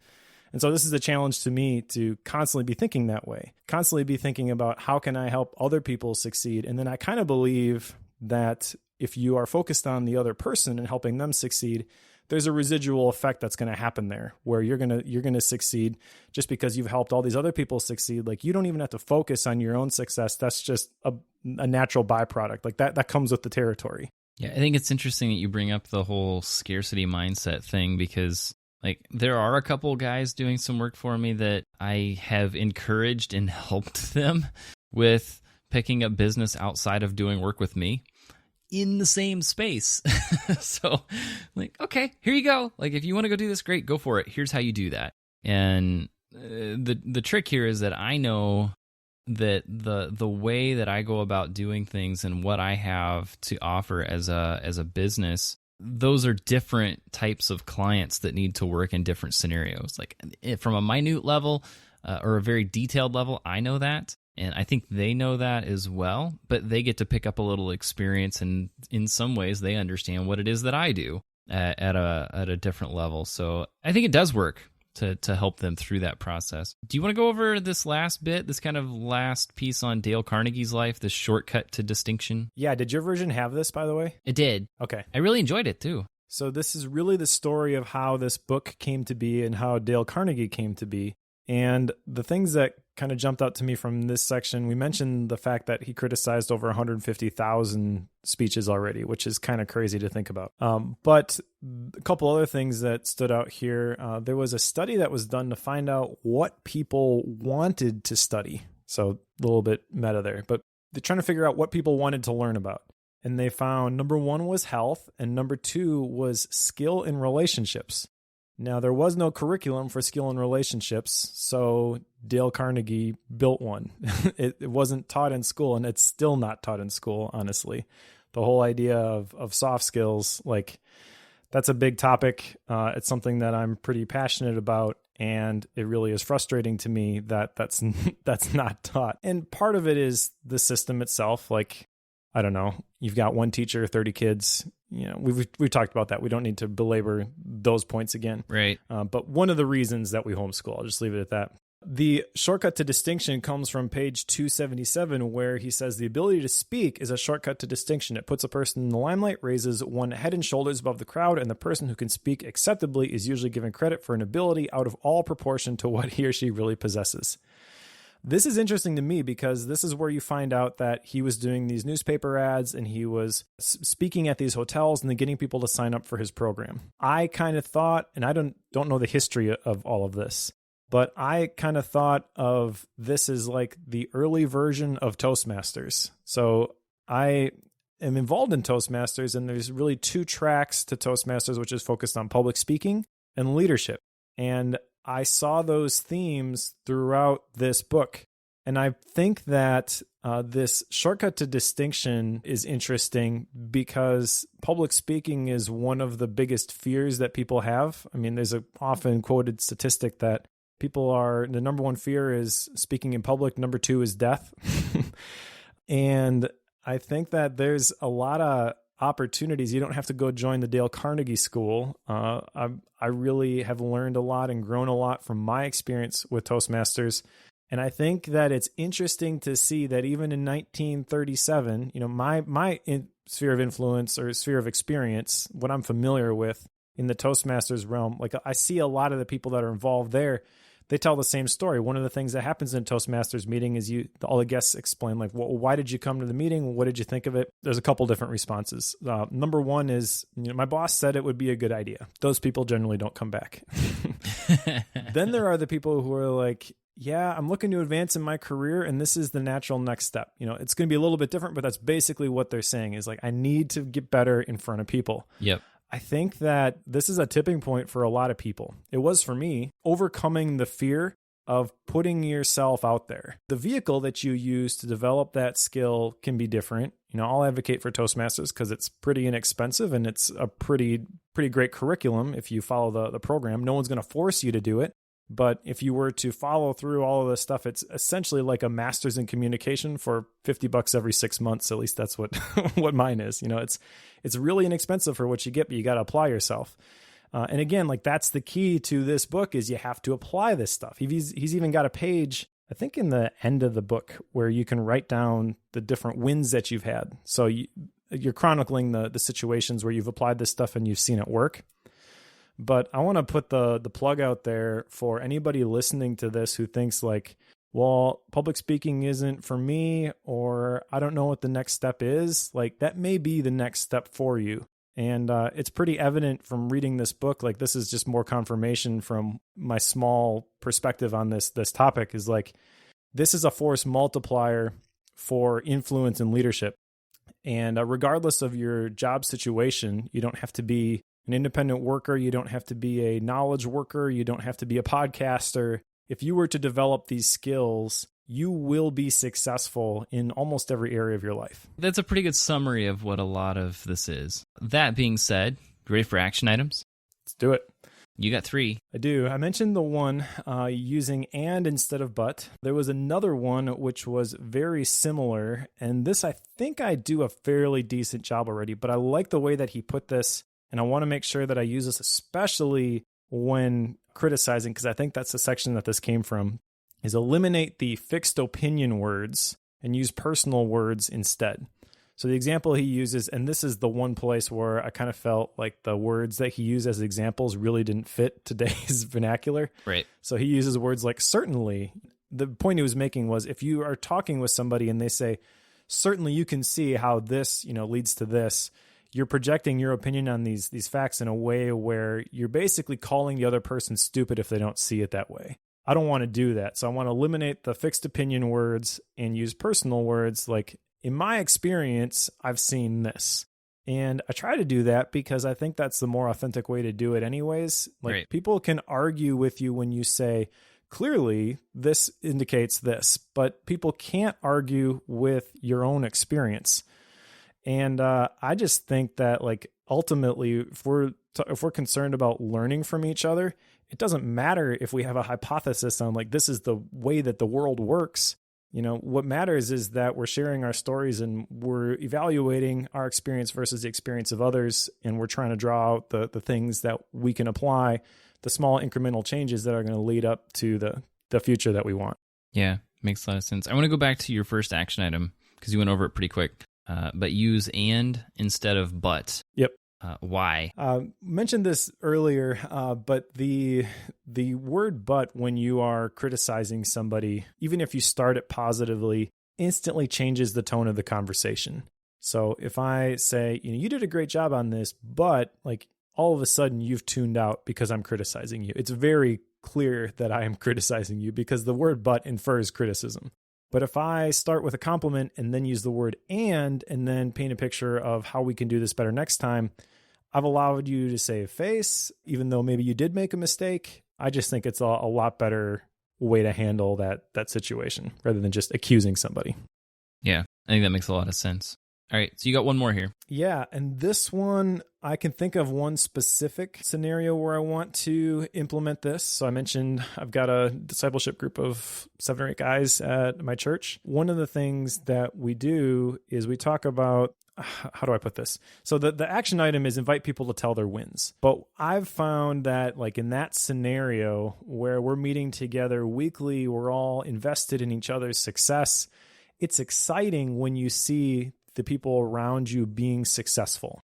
And so this is a challenge to me to constantly be thinking that way, constantly be thinking about how can I help other people succeed. And then I kind of believe that if you are focused on the other person and helping them succeed, there's a residual effect that's going to happen there, where you're going to succeed just because you've helped all these other people succeed. Like, you don't even have to focus on your own success. That's just a natural byproduct. Like, that comes with the territory. Yeah, I think it's interesting that you bring up the whole scarcity mindset thing, because, like, there are a couple guys doing some work for me that I have encouraged and helped them with picking up business outside of doing work with me in the same space. So, like, okay, here you go. Like, if you want to go do this, great, go for it. Here's how you do that. And the trick here is that I know that the way that I go about doing things and what I have to offer as a business, those are different types of clients that need to work in different scenarios. Like, from a minute level or a very detailed level, I know that. And I think they know that as well, but they get to pick up a little experience, and in some ways they understand what it is that I do at a different level. So I think it does work to help them through that process. Do you want to go over this last bit, this kind of last piece on Dale Carnegie's life, this shortcut to distinction? Yeah, did your version have this, by the way? It did. Okay. I really enjoyed it, too. So this is really the story of how this book came to be and how Dale Carnegie came to be. And the things that kind of jumped out to me from this section, we mentioned the fact that he criticized over 150,000 speeches already, which is kind of crazy to think about. But a couple other things that stood out here. There was a study that was done to find out what people wanted to study. So a little bit meta there, but they're trying to figure out what people wanted to learn about. And they found number 1 was health, and number 2 was skill in relationships. Now, there was no curriculum for skill in relationships, so Dale Carnegie built one. It wasn't taught in school, and it's still not taught in school, honestly. The whole idea of soft skills, like, that's a big topic. It's something that I'm pretty passionate about, and it really is frustrating to me that that's not taught. And part of it is the system itself. Like, I don't know, you've got one teacher, 30 kids. You know, we've talked about that. We don't need to belabor those points again. Right. But one of the reasons that we homeschool, I'll just leave it at that. The shortcut to distinction comes from page 277, where he says the ability to speak is a shortcut to distinction. It puts a person in the limelight, raises one head and shoulders above the crowd, and the person who can speak acceptably is usually given credit for an ability out of all proportion to what he or she really possesses. This is interesting to me because this is where you find out that he was doing these newspaper ads and he was speaking at these hotels and then getting people to sign up for his program. I kind of thought, and I don't know the history of all of this, but I kind of thought of this as like the early version of Toastmasters. So I am involved in Toastmasters, and there's really 2 tracks to Toastmasters, which is focused on public speaking and leadership. And I saw those themes throughout this book. And I think that this shortcut to distinction is interesting because public speaking is one of the biggest fears that people have. I mean, there's a often quoted statistic that the number 1 fear is speaking in public. Number 2 is death. And I think that there's a lot of opportunities. You don't have to go join the Dale Carnegie School. I really have learned a lot and grown a lot from my experience with Toastmasters. And I think that it's interesting to see that even in 1937, you know, my sphere of influence or sphere of experience, what I'm familiar with in the Toastmasters realm, like I see a lot of the people that are involved there, they tell the same story. One of the things that happens in a Toastmasters meeting is all the guests explain, like, well, why did you come to the meeting? What did you think of it? There's a couple different responses. Number 1 is, you know, my boss said it would be a good idea. Those people generally don't come back. Then there are the people who are like, yeah, I'm looking to advance in my career, and this is the natural next step. You know, it's going to be a little bit different, but that's basically what they're saying is like, I need to get better in front of people. Yep. I think that this is a tipping point for a lot of people. It was for me, overcoming the fear of putting yourself out there. The vehicle that you use to develop that skill can be different. You know, I'll advocate for Toastmasters because it's pretty inexpensive and it's a pretty great curriculum if you follow the program. No one's going to force you to do it. But if you were to follow through all of this stuff, it's essentially like a master's in communication for $50 every 6 months. At least that's what what mine is. You know, it's really inexpensive for what you get, but you got to apply yourself. And again, like that's the key to this book is you have to apply this stuff. He's even got a page, I think in the end of the book, where you can write down the different wins that you've had. So you're chronicling the situations where you've applied this stuff and you've seen it work. But I want to put the plug out there for anybody listening to this who thinks like, well, public speaking isn't for me, or I don't know what the next step is. Like that may be the next step for you. And it's pretty evident from reading this book. Like this is just more confirmation from my small perspective on this topic is like, this is a force multiplier for influence and leadership. And regardless of your job situation, you don't have to be an independent worker. You don't have to be a knowledge worker. You don't have to be a podcaster. If you were to develop these skills, you will be successful in almost every area of your life. That's a pretty good summary of what a lot of this is. That being said, ready for action items? Let's do it. You got 3. I do. I mentioned the one using and instead of but. There was another one which was very similar, and this I think I do a fairly decent job already, but I like the way that he put this, and I want to make sure that I use this especially when criticizing, because I think that's the section that this came from, is eliminate the fixed opinion words and use personal words instead. So the example he uses, and this is the one place where I kind of felt like the words that he used as examples really didn't fit today's vernacular. Right. So he uses words like certainly. The point he was making was if you are talking with somebody and they say, certainly you can see how this, leads to this, you're projecting your opinion on these facts in a way where you're basically calling the other person stupid if they don't see it that way. I don't want to do that. So I want to eliminate the fixed opinion words and use personal words like, in my experience, I've seen this. And I try to do that because I think that's the more authentic way to do it anyways. Like Right. People can argue with you when you say, clearly this indicates this, but people can't argue with your own experience. And I just think that ultimately, if we're concerned about learning from each other, it doesn't matter if we have a hypothesis on this is the way that the world works. What matters is that we're sharing our stories and we're evaluating our experience versus the experience of others. And we're trying to draw out the things that we can apply, the small incremental changes that are going to lead up to the future that we want. Yeah, makes a lot of sense. I want to go back to your first action item because you went over it pretty quick, but use and instead of but. Yep. Why? Mentioned this earlier, but the word but when you are criticizing somebody, even if you start it positively, instantly changes the tone of the conversation. So if I say, you did a great job on this, but all of a sudden you've tuned out because I'm criticizing you. It's very clear that I am criticizing you because the word but infers criticism. But if I start with a compliment and then use the word and then paint a picture of how we can do this better next time, I've allowed you to save face, even though maybe you did make a mistake. I just think it's a lot better way to handle that situation rather than just accusing somebody. Yeah, I think that makes a lot of sense. All right, so you got one more here. Yeah, and this one, I can think of one specific scenario where I want to implement this. So I mentioned I've got a discipleship group of 7 or 8 guys at my church. One of the things that we do is we talk about, how do I put this? So the action item is invite people to tell their wins. But I've found that in that scenario where we're meeting together weekly, we're all invested in each other's success. It's exciting when you see the people around you being successful.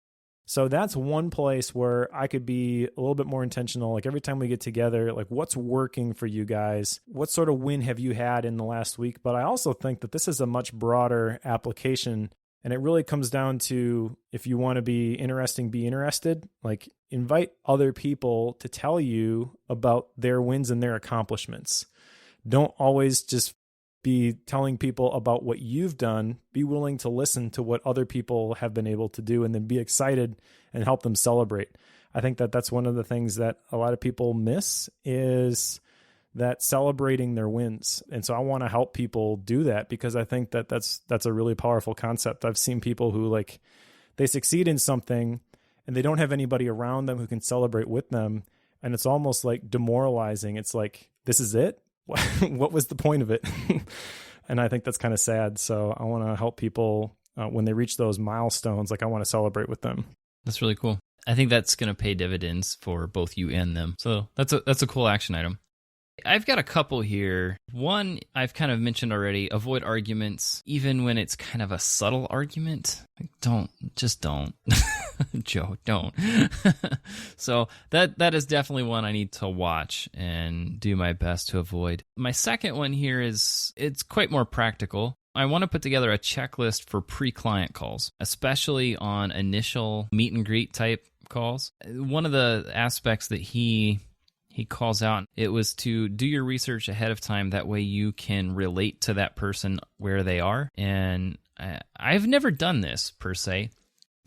So that's one place where I could be a little bit more intentional. Every time we get together, what's working for you guys? What sort of win have you had in the last week? But I also think that this is a much broader application. And it really comes down to, if you want to be interesting, be interested. Invite other people to tell you about their wins and their accomplishments. Don't always just be telling people about what you've done. Be willing to listen to what other people have been able to do and then be excited and help them celebrate. I think that that's one of the things that a lot of people miss is that celebrating their wins. And so I want to help people do that because I think that that's a really powerful concept. I've seen people who they succeed in something and they don't have anybody around them who can celebrate with them. And it's almost demoralizing. It's this is it? What was the point of it? And I think that's kind of sad. So I want to help people when they reach those milestones. I want to celebrate with them. That's really cool. I think that's going to pay dividends for both you and them. So that's a cool action item. I've got a couple here. One, I've kind of mentioned already, avoid arguments, even when it's kind of a subtle argument. Don't. Joe, don't. So that is definitely one I need to watch and do my best to avoid. My second one here it's quite more practical. I want to put together a checklist for pre-client calls, especially on initial meet and greet type calls. One of the aspects that he calls out, it was to do your research ahead of time. That way you can relate to that person where they are. And I've never done this per se.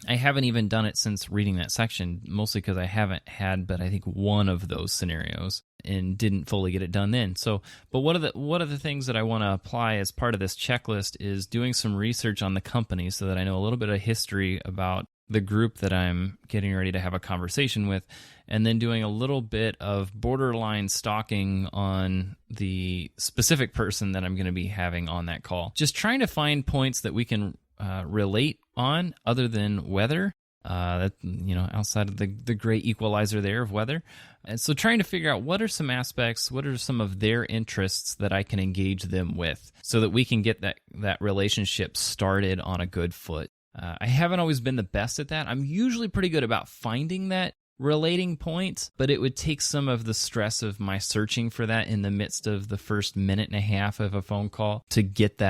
I haven't even done it since reading that section, mostly because I haven't had, but I think one of those scenarios and didn't fully get it done then. So, but one of the things that I want to apply as part of this checklist is doing some research on the company so that I know a little bit of history about the group that I'm getting ready to have a conversation with, and then doing a little bit of borderline stalking on the specific person that I'm going to be having on that call. Just trying to find points that we can relate on other than weather. Outside of the great equalizer there of weather. And so trying to figure out what are some aspects, what are some of their interests that I can engage them with so that we can get that relationship started on a good foot. I haven't always been the best at that. I'm usually pretty good about finding that relating point, but it would take some of the stress of my searching for that in the midst of the first minute and a half of a phone call to get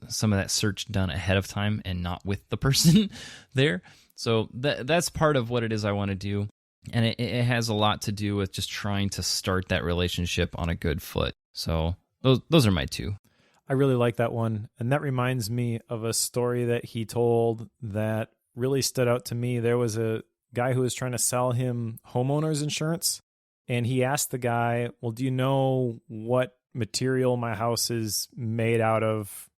some of that search done ahead of time and not with the person there. So that's part of what it is I want to do, and it has a lot to do with just trying to start that relationship on a good foot. So those are my two. I really like that one, and that reminds me of a story that he told that really stood out to me. There was a guy who was trying to sell him homeowners insurance, and he asked the guy, well, do you know what material my house is made out of?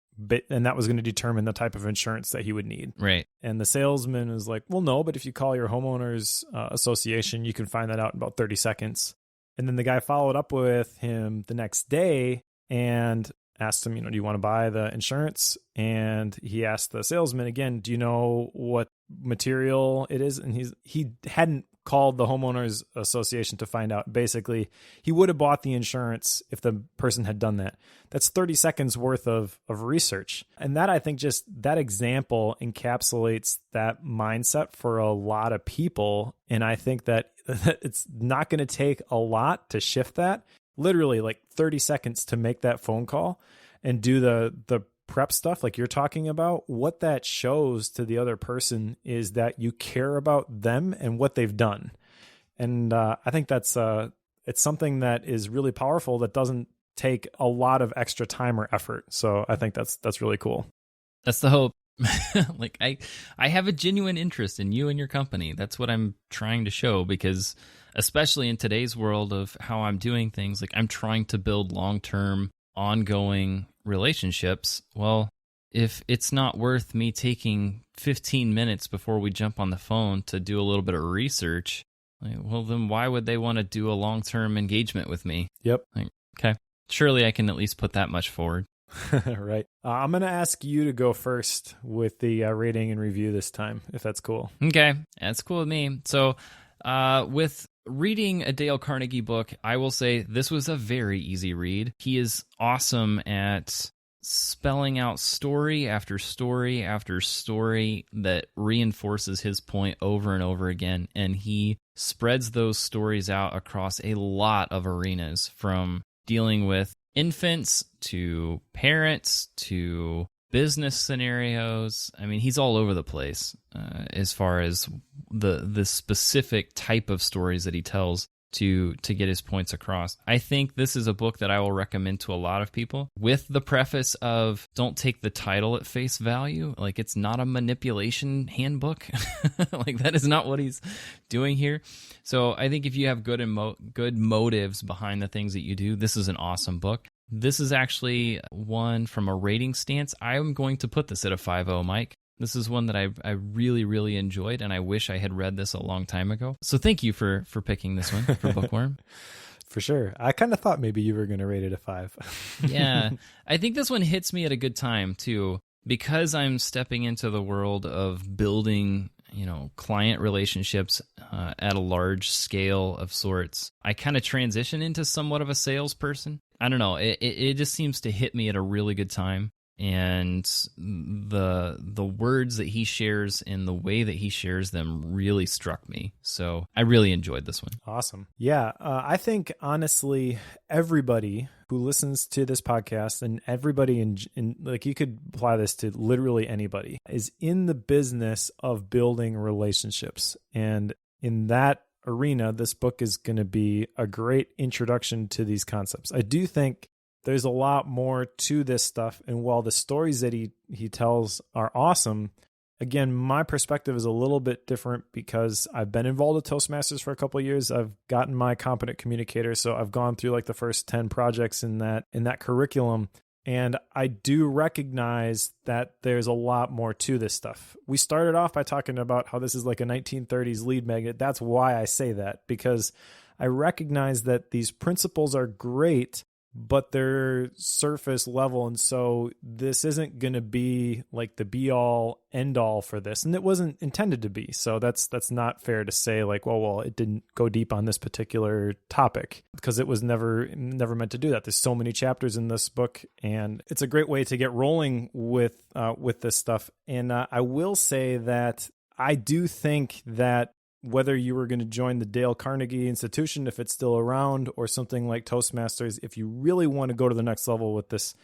And that was going to determine the type of insurance that he would need. Right. And the salesman was like, well, no, but if you call your homeowners association, you can find that out in about 30 seconds. And then the guy followed up with him the next day and asked him, do you want to buy the insurance? And he asked the salesman again, do you know what material it is? And he hadn't called the homeowners association to find out. Basically, he would have bought the insurance if the person had done that. That's 30 seconds worth of research. And that, I think, just that example encapsulates that mindset for a lot of people. And I think that it's not going to take a lot to shift that. Literally like 30 seconds to make that phone call and do the prep stuff like you're talking about. What that shows to the other person is that you care about them and what they've done. And I think that's it's something that is really powerful that doesn't take a lot of extra time or effort. So I think that's really cool. That's the hope. Like I have a genuine interest in you and your company. That's what I'm trying to show, because especially in today's world of how I'm doing things, like I'm trying to build long-term, ongoing relationships. Well, if it's not worth me taking 15 minutes before we jump on the phone to do a little bit of research, well, then why would they want to do a long-term engagement with me? Yep. Okay. Surely I can at least put that much forward. Right. I'm going to ask you to go first with the rating and review this time, if that's cool. Okay. That's cool with me. So with reading a Dale Carnegie book, I will say this was a very easy read. He is awesome at spelling out story after story after story that reinforces his point over and over again. And he spreads those stories out across a lot of arenas, from dealing with infants to parents to business scenarios. I mean, he's all over the place as far as the specific type of stories that he tells to get his points across. I think this is a book that I will recommend to a lot of people, with the preface of don't take the title at face value. Like, it's not a manipulation handbook. Like, that is not what he's doing here. So I think if you have good motives behind the things that you do, this is an awesome book. This is actually one from a rating stance. I'm going to put this at a 5.0, Mike. This is one that I really, really enjoyed, and I wish I had read this a long time ago. So thank you for picking this one for Bookworm. For sure. I kind of thought maybe you were going to rate it a 5. Yeah. I think this one hits me at a good time, too, because I'm stepping into the world of building, client relationships at a large scale of sorts. I kind of transition into somewhat of a salesperson. I don't know. It just seems to hit me at a really good time. And the words that he shares and the way that he shares them really struck me. So I really enjoyed this one. Awesome. Yeah, I think, honestly, everybody who listens to this podcast, and everybody in like, you could apply this to literally anybody, is in the business of building relationships. And in that arena, this book is going to be a great introduction to these concepts. I do think there's a lot more to this stuff. And while the stories that he tells are awesome, again, my perspective is a little bit different because I've been involved with Toastmasters for a couple of years. I've gotten my competent communicator. So I've gone through like the first 10 projects in that curriculum. And I do recognize that there's a lot more to this stuff. We started off by talking about how this is like a 1930s lead magnet. That's why I say that, because I recognize that these principles are great, but they're surface level. And so this isn't going to be like the be all end all for this. And it wasn't intended to be. So that's not fair to say like, well, it didn't go deep on this particular topic, because it was never meant to do that. There's so many chapters in this book, and it's a great way to get rolling with this stuff. And I will say that I do think that whether you were going to join the Dale Carnegie Institution, if it's still around, or something like Toastmasters, if you really want to go to the next level with this,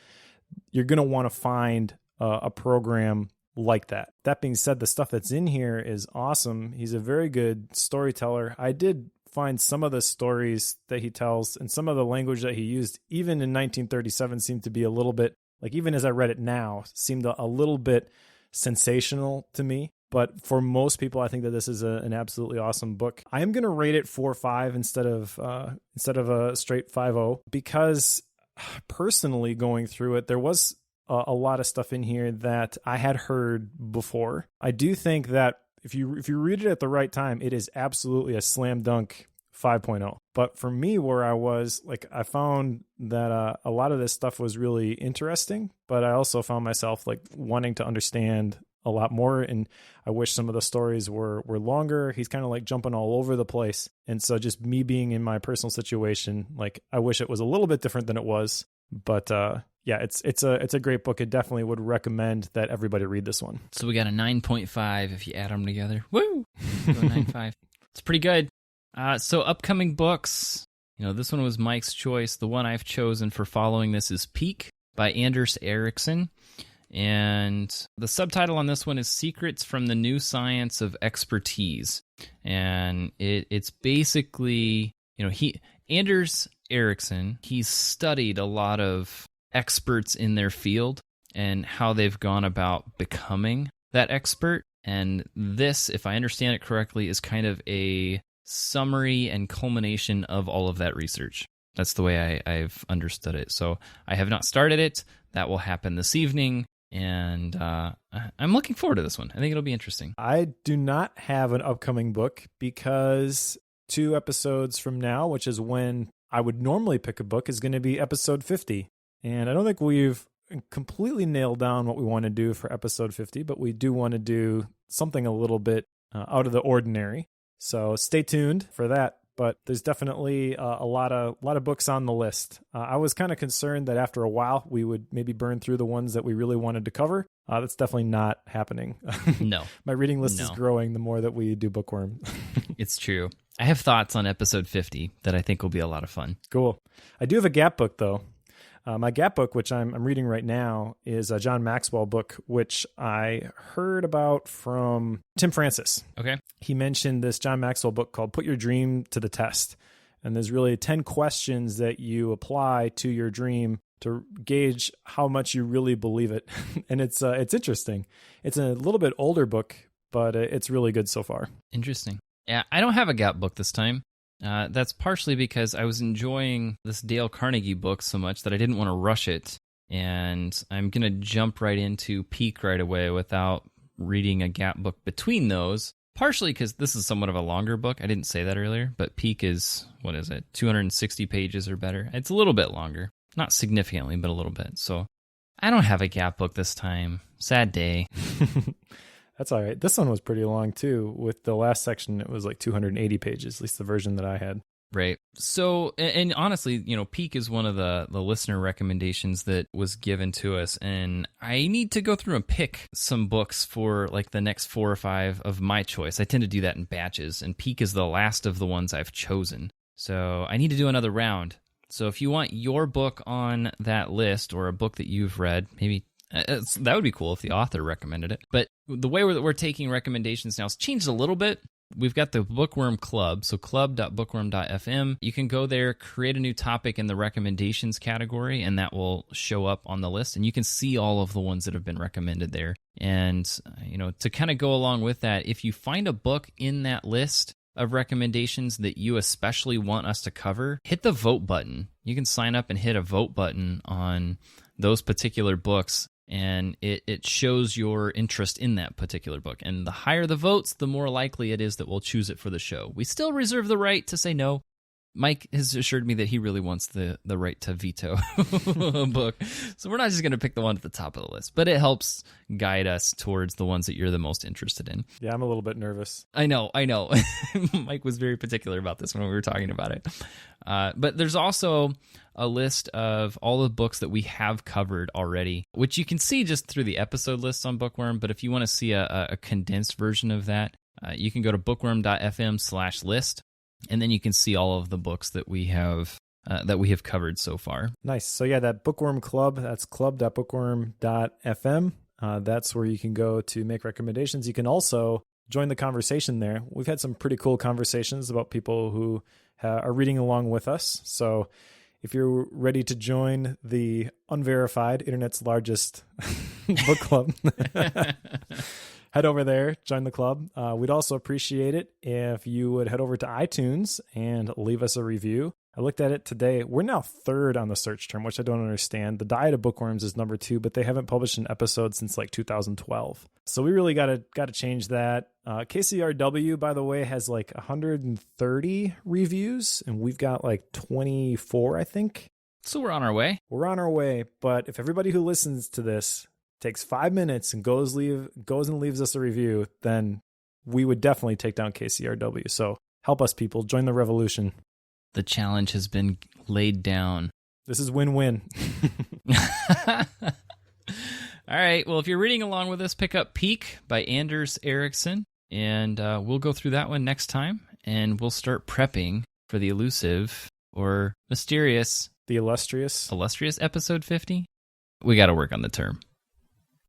you're going to want to find a program like that. That being said, the stuff that's in here is awesome. He's a very good storyteller. I did find some of the stories that he tells and some of the language that he used, even in 1937, seemed to be a little bit, like even as I read it now, seemed a little bit sensational to me. But for most people, I think that this is an absolutely awesome book. I am going to rate it 4.5 instead of a straight 5.0, because personally going through it, there was a lot of stuff in here that I had heard before. I do think that if you read it at the right time, it is absolutely a slam dunk 5.0. But for me, where I was, like, I found that a lot of this stuff was really interesting, but I also found myself like wanting to understand a lot more, and I wish some of the stories were longer. He's kind of like jumping all over the place, and so just me being in my personal situation, like I wish it was a little bit different than it was. But yeah, it's a great book. I definitely would recommend that everybody read this one. So we got a 9.5 if you add them together. Woo! 9.5. It's pretty good. So upcoming books. This one was Mike's choice. The one I've chosen for following this is Peak by Anders Ericsson. And the subtitle on this one is Secrets from the New Science of Expertise. And it's basically, Anders Ericsson, he's studied a lot of experts in their field and how they've gone about becoming that expert. And this, if I understand it correctly, is kind of a summary and culmination of all of that research. That's the way I've understood it. So I have not started it. That will happen this evening. And I'm looking forward to this one. I think it'll be interesting. I do not have an upcoming book because 2 episodes from now, which is when I would normally pick a book, is going to be episode 50. And I don't think we've completely nailed down what we want to do for episode 50, but we do want to do something a little bit out of the ordinary. So stay tuned for that. But there's definitely a lot of books on the list. I was kind of concerned that after a while we would maybe burn through the ones that we really wanted to cover. That's definitely not happening. No. My reading list is growing the more that we do Bookworm. It's true. I have thoughts on episode 50 that I think will be a lot of fun. Cool. I do have a gap book, though. My gap book, which I'm reading right now, is a John Maxwell book, which I heard about from Tim Francis. Okay. He mentioned this John Maxwell book called Put Your Dream to the Test. And there's really 10 questions that you apply to your dream to gauge how much you really believe it. And it's interesting. It's a little bit older book, but it's really good so far. Interesting. Yeah, I don't have a gap book this time. That's partially because I was enjoying this Dale Carnegie book so much that I didn't want to rush it. And I'm going to jump right into Peak right away without reading a gap book between those. Partially because this is somewhat of a longer book. I didn't say that earlier, but Peak is, 260 pages or better. It's a little bit longer. Not significantly, but a little bit. So I don't have a gap book this time. Sad day. That's all right. This one was pretty long, too. With the last section, it was like 280 pages, at least the version that I had. Right. So, and honestly, Peak is one of the listener recommendations that was given to us. And I need to go through and pick some books for like the next 4 or 5 of my choice. I tend to do that in batches. And Peak is the last of the ones I've chosen. So I need to do another round. So if you want your book on that list or a book that you've read, maybe that would be cool if the author recommended it. But the way we're taking recommendations now has changed a little bit. We've got the Bookworm Club, so club.bookworm.fm. You can go there, create a new topic in the recommendations category, and that will show up on the list. And you can see all of the ones that have been recommended there. And, to kind of go along with that, if you find a book in that list of recommendations that you especially want us to cover, hit the vote button. You can sign up and hit a vote button on those particular books, and it shows your interest in that particular book. And the higher the votes, the more likely it is that we'll choose it for the show. We still reserve the right to say no. Mike has assured me that he really wants the right to veto a book. So we're not just going to pick the one at the top of the list, but it helps guide us towards the ones that you're the most interested in. Yeah, I'm a little bit nervous. I know. Mike was very particular about this when we were talking about it. But there's also a list of all the books that we have covered already, which you can see just through the episode lists on Bookworm. But if you want to see a condensed version of that, you can go to bookworm.fm/list. And then you can see all of the books that we have covered so far. Nice. So yeah, that Bookworm Club, that's club.bookworm.fm. That's where you can go to make recommendations. You can also join the conversation there. We've had some pretty cool conversations about people who are reading along with us. So if you're ready to join the unverified, internet's largest book club, head over there, join the club. We'd also appreciate it if you would head over to iTunes and leave us a review. I looked at it today. We're now 3rd on the search term, which I don't understand. The Diet of Bookworms is number 2, but they haven't published an episode since like 2012. So we really got to change that. KCRW, by the way, has like 130 reviews, and we've got like 24, I think. So we're on our way. We're on our way, but if everybody who listens to this takes 5 minutes and goes and leaves us a review, then we would definitely take down KCRW. So help us, people. Join the revolution. The challenge has been laid down. This is win-win. All right. Well, if you're reading along with us, pick up Peak by Anders Ericsson, and we'll go through that one next time, and we'll start prepping for the elusive or mysterious, the illustrious episode 50. We got to work on the term.